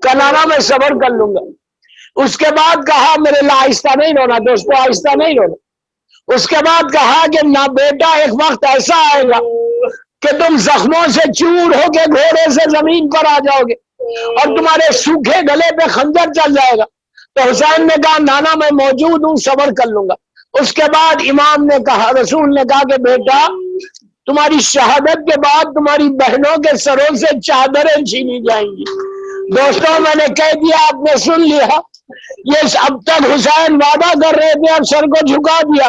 Speaker 1: کہا نانا میں صبر کر لوں گا۔ اس کے بعد کہا میرے لیے آہستہ نہیں رونا دوستو، آہستہ نہیں رونا۔ اس کے بعد کہا کہ نہ بیٹا ایک وقت ایسا آئے گا کہ تم زخموں سے چور ہو کے گھوڑے سے زمین پر آ جاؤ گے، اور تمہارے سوکھے گلے پہ خنجر چل جائے گا۔ تو حسین نے کہا نانا میں موجود ہوں، صبر کر لوں گا۔ اس کے بعد امام نے کہا، رسول نے کہا کہ بیٹا تمہاری شہادت کے بعد تمہاری بہنوں کے سروں سے چادریں چھینی جائیں گی۔ دوستوں میں نے کہہ دیا، آپ نے سن لیا، یہ اب تک حسین وعدہ کر رہے تھے، اب سر کو جھکا دیا،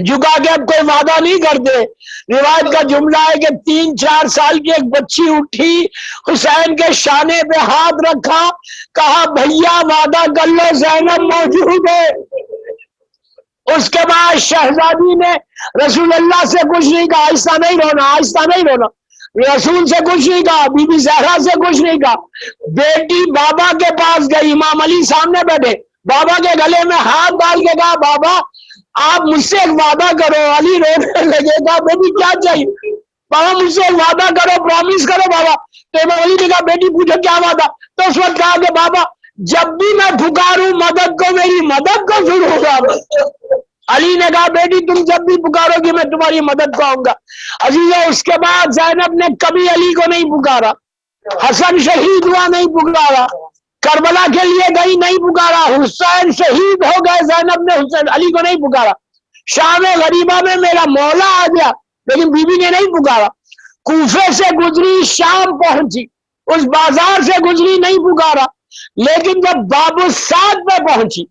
Speaker 1: جھکا کے اب کوئی وعدہ نہیں کرتے۔ روایت کا جملہ ہے کہ 3-4 سال کی ایک بچی اٹھی، حسین کے شانے پہ ہاتھ رکھا، کہا بھیا وعدہ کر لو زینب موجود ہے۔ اس کے بعد شہزادی نے رسول اللہ سے کچھ نہیں کہا، آہستہ نہیں رونا، آہستہ نہیں رونا، رسول سے کچھ نہیں کہا، بی بی زہرا سے کچھ نہیں کہا۔ بیٹی بابا کے پاس گئی، امام علی سامنے بیٹھے، بابا کے گلے میں ہاتھ ڈال کے کہا بابا آپ مجھ سے ایک وعدہ کرو۔ علی رونے لگے، کہا بیٹی کیا چاہیے؟ بابا مجھ سے ایک وعدہ کرو، پرامیس کرو بابا۔ تو امام علی نے کہا بیٹی پوچھو کیا وعدہ؟ تو اس وقت کہا کہ بابا جب بھی میں پکاروں مدد کو، میری مدد کو ضرور آنا۔ علی نے کہا بیٹی تم جب بھی پکارو گی میں تمہاری مدد کو آؤں گا۔ عزیزو اس کے بعد زینب نے کبھی علی کو نہیں پکارا، حسن شہید ہوا نہیں پکارا، کربلا کے لیے گئی نہیں پکارا، حسین شہید ہو گئے زینب نے حسین علی کو نہیں پکارا، شام غریبہ میں میرا مولا آ گیا لیکن بی بی نے نہیں پکارا، کوفے سے گزری شام پہنچی اس بازار سے گزری نہیں پکارا، لیکن جب باب السعد پہ پہنچی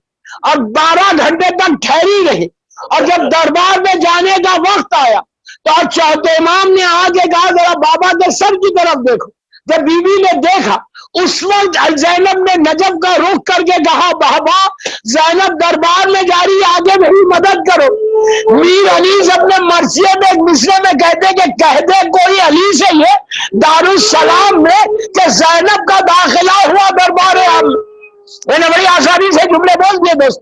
Speaker 1: اور 12 گھنٹے تک ٹھہری رہی اور جب دربار میں جانے کا وقت آیا تو چوتھے امام نے آگے کہا ذرا بابا کے سر کی طرف دیکھو، جب بی بی نے دیکھا اس وقت زینب نے نجف کا رخ کر کے کہا بابا زینب دربار میں جا رہی آگے میری مدد کرو۔ میر علی اپنے مرثیے میں ایک مصرے میں کہتے کہ کہہ دے کوئی علی سے یہ دارالسلام میں کہ زینب کا داخلہ ہوا دربار عام۔ میں نے بڑی آسانی سے جملے بول دیے دوست۔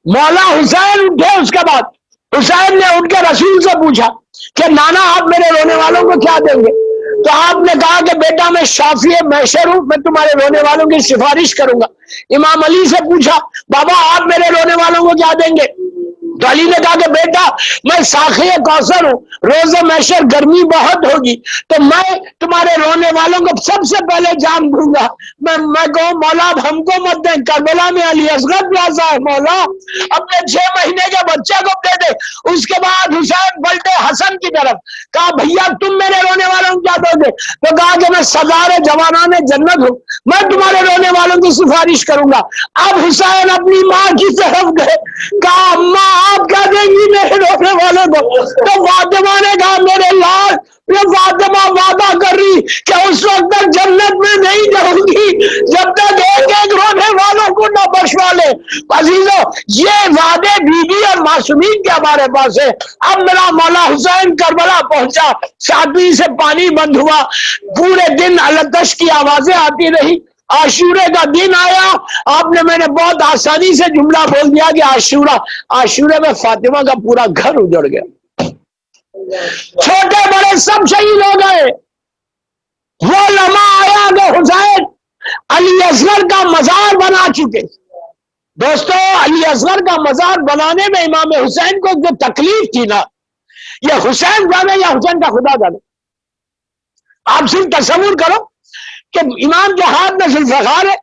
Speaker 1: مولا حسین اٹھے، اس کے بعد حسین نے اٹھ کے رسول سے پوچھا کہ نانا آپ میرے رونے والوں کو کیا دیں گے؟ تو آپ نے کہا کہ بیٹا میں شافی محشر ہوں، میں تمہارے رونے والوں کی سفارش کروں گا۔ امام علی سے پوچھا بابا آپ میرے رونے والوں کو کیا دیں گے؟ تو علی نے کہا کہ بیٹا میں ساقی کوثر ہوں، روز محشر گرمی بہت ہوگی تو میں تمہارے رونے والوں کو سب سے پہلے جان دوں گا۔ میں کہوں مولا اب ہم کو مت دیں، کربلا میں علی اصغر پلازا ہے، مولا اپنے 6 مہینے کے بچے کو دے دے۔ اس کے بعد حسین پلٹے حسن کی طرف، کہا بھیا تم میرے رونے والوں کو کیا دو گے؟ تو کہا کہ میں سردار جوانان جنت ہوں، میں تمہارے رونے والوں کی سفارش کروں گا۔ اب حسین اپنی ماں کی طرف گئے، کہا اماں آپ کیا دیں گی میرے رونے والوں کو؟ تو فاطمہ نے کہا میرے لال، یہ فاطمہ وعدہ کر رہی کہ اس وقت تک جنت میں نہیں جاؤں گی جب تک ایک ایک رونے والوں کو نہ بخشوا لے۔ عزیزو یہ وعدے بی بی اور معصومین کے ہمارے پاس ہے۔ اب میرا مولا حسین کربلا پہنچا، ساتویں سے پانی بند ہوا، پورے دن التش کی آوازیں آتی رہی۔ عاشورے کا دن آیا، میں نے بہت آسانی سے جملہ بول دیا کہ عاشورے میں فاطمہ کا پورا گھر اجڑ گیا، چھوٹے بڑے سب شہید ہو گئے۔ وہ لمحہ آیا کہ حسین علی اصغر کا مزار بنا چکے۔ دوستو علی اصغر کا مزار بنانے میں امام حسین کو جو تکلیف تھی نا، یہ حسین جانے یا حسین کا خدا جانے۔ آپ صرف تصور کرو کہ امام کے ہاتھ میں ذوالفقار ہے،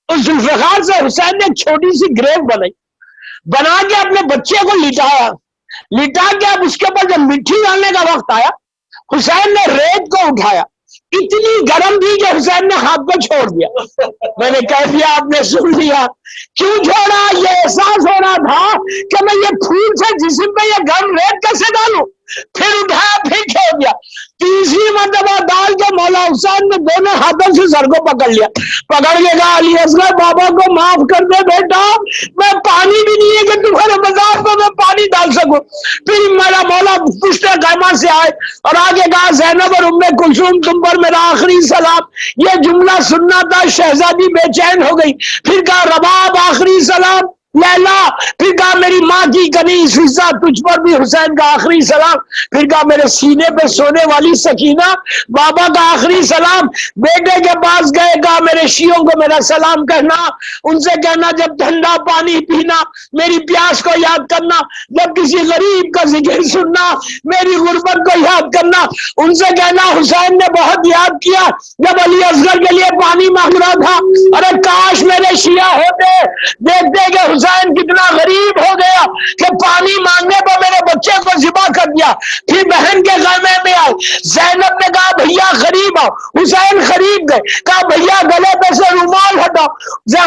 Speaker 1: اس ذوالفقار سے حسین نے ایک چھوٹی سی گریو بنا کے اپنے بچے کو لٹا کے اب اس کے اوپر جب مٹی ڈالنے کا وقت آیا، حسین نے ریت کو اٹھایا، اتنی گرم تھی کہ حسین نے ہاتھ کو چھوڑ دیا۔ میں نے کہہ دیا آپ نے سن لیا، کیوں چھوڑا؟ یہ احساس ہو رہا تھا کہ میں یہ پھول سے جسم پہ یہ گرم ریت کیسے ڈالوں، پھر اٹھایا پھر چھوڑ دیا۔ تیسری مرتبہ ڈال کے مولا حسین نے دونوں ہاتھوں سے سر کو پکڑ لیا، پکڑ کے کہا علی اصغر بابا کو معاف کر دے بیٹا، میں پانی بھی نہیں ہے کہ تمہارے مزار کو میں پانی ڈال سکوں۔ پھر میرا مولا پشت خیمہ سے آئے اور آگے کہا زینب اور ام کلثوم تم پر میرا آخری سلام۔ یہ جملہ سننا تھا، شہزادی بے چین ہو گئی۔ پھر کہا رباب آخری سلام لیلا، پھر کہا میری ماں کی کنیز فضہ تجھ پر بھی حسین کا آخری سلام، پھر کہا میرے سینے پہ سونے والی سکینہ بابا کا آخری سلام۔ بیٹے کے پاس گئے، کہا میرے شیعوں کو میرا سلام کہنا، ان سے کہنا جب ٹھنڈا پانی پینا میری پیاس کو یاد کرنا، جب کسی غریب کا ذکر سننا میری غربت کو یاد کرنا۔ ان سے کہنا حسین نے بہت یاد کیا جب علی اصغر کے لیے پانی مانگ رہا تھا، ارے کاش میرے شیعہ ہوتے، دیکھتے کہ حسین کتنا غریب ہو گیا کہ پانی مانگنے پر میرے بچے کو ذبح کر دیا۔ پھر بہن کے خیمے میں آئے، زینب نے کہا بھیا قریب آؤ، حسین قریب گئے، کہا بھیا گلے پہ سے رومال ہٹاؤ۔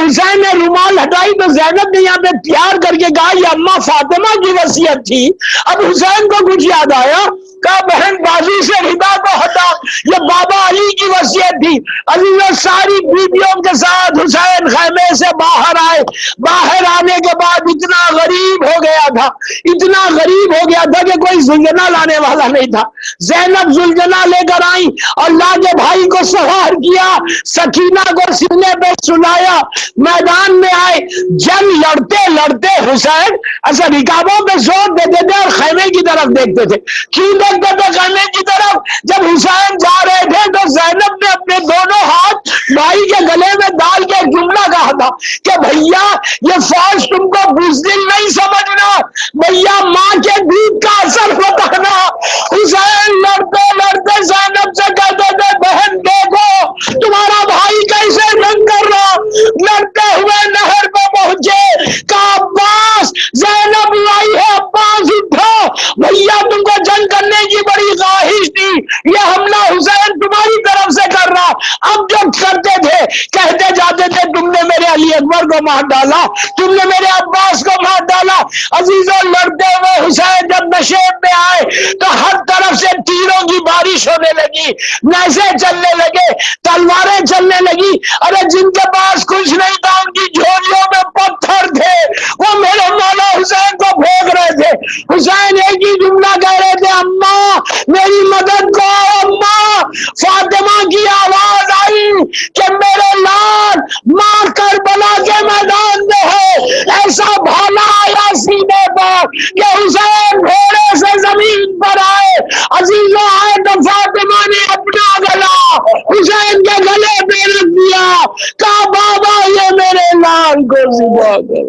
Speaker 1: حسین نے رومال ہٹائی تو زینب نے یہاں پہ پیار کر کے کہا یہ اماں فاطمہ کی وصیت تھی۔ اب حسین کو کچھ یاد آیا، کہا بہن بازو سے ردا کو ہٹا، یہ بابا علی کی وصیت تھی۔ عزیزوں ساری بیویوں کے ساتھ حسین خیمے سے باہر آئے، باہر آنے کے بعد اتنا غریب ہو گیا تھا، اتنا غریب ہو گیا تھا کہ کوئی زلجنا لانے والا نہیں تھا۔ زینب زلجنا لے کر آئی اور لا کے بھائی کو سوار کیا، سکینہ کو سینے پہ سلایا، میدان میں آئے۔ جنگ لڑتے لڑتے حسین ایسا رکابوں پہ زور دیتے تھے اور خیمے کی طرف دیکھتے تھے۔ کیوں دیکھتے تھے خیمے کی طرف؟ جب حسین جا رہے تھے تو زینب نے اپنے دونوں ہاتھ بھائی کے گلے میں ڈال کے جملہ کہا تھا کہ بھیا یہ فوج تم کو بزدل نہیں سمجھنا، بھیا ماں کے دودھ کا اثر بتانا۔ حسین لڑتے لڑتے زینب سے کہتے تھے بہن دیکھو تمہارا بھائی کیسے جنگ کر رہا، لڑتے ہوئے نہر پہ پہنچے، کہا عباس زینب لائی ہے، عباس اٹھو، بھیا تم کو جنگ کرنے کی بڑی خواہش تھی، یہ حملہ حسین تمہاری طرف سے کر رہا۔ اب جو کرتے تھے کہتے جاتے تھے تم نے میرے علی اکبر کو مار ڈالا، تم نے میرے عباس کو مار ڈالا۔ عزیزوں لڑتے ہوئے حسین جب نشیب میں آئے تو ہر طرف سے تیروں کی بارش ہونے لگی، نیزے چلنے لگے، تلواریں چلنے لگی۔ ارے جن کے پاس کچھ نہیں تھا ان کی جھولیوں میں پتھر تھے، وہ میرے مولا حسین کو پھینک رہے تھے۔ حسین ایک ہی جملہ کہہ رہے تھے اماں میری مدد کرو، اماں۔ فاطمہ کی آواز آئی کہ میرے لال ماں کربلا کے میدان میں ہے، ایسا بھالا آیا سینے پر کہ حسین گھوڑے سے زمین پر آئے۔ عزیزوں آئے تو فاطمہ نے اپنا گلا حسین کے گلے پہ رکھ دیا، کہا بابا یہ میرے لال کو ذبح کرو۔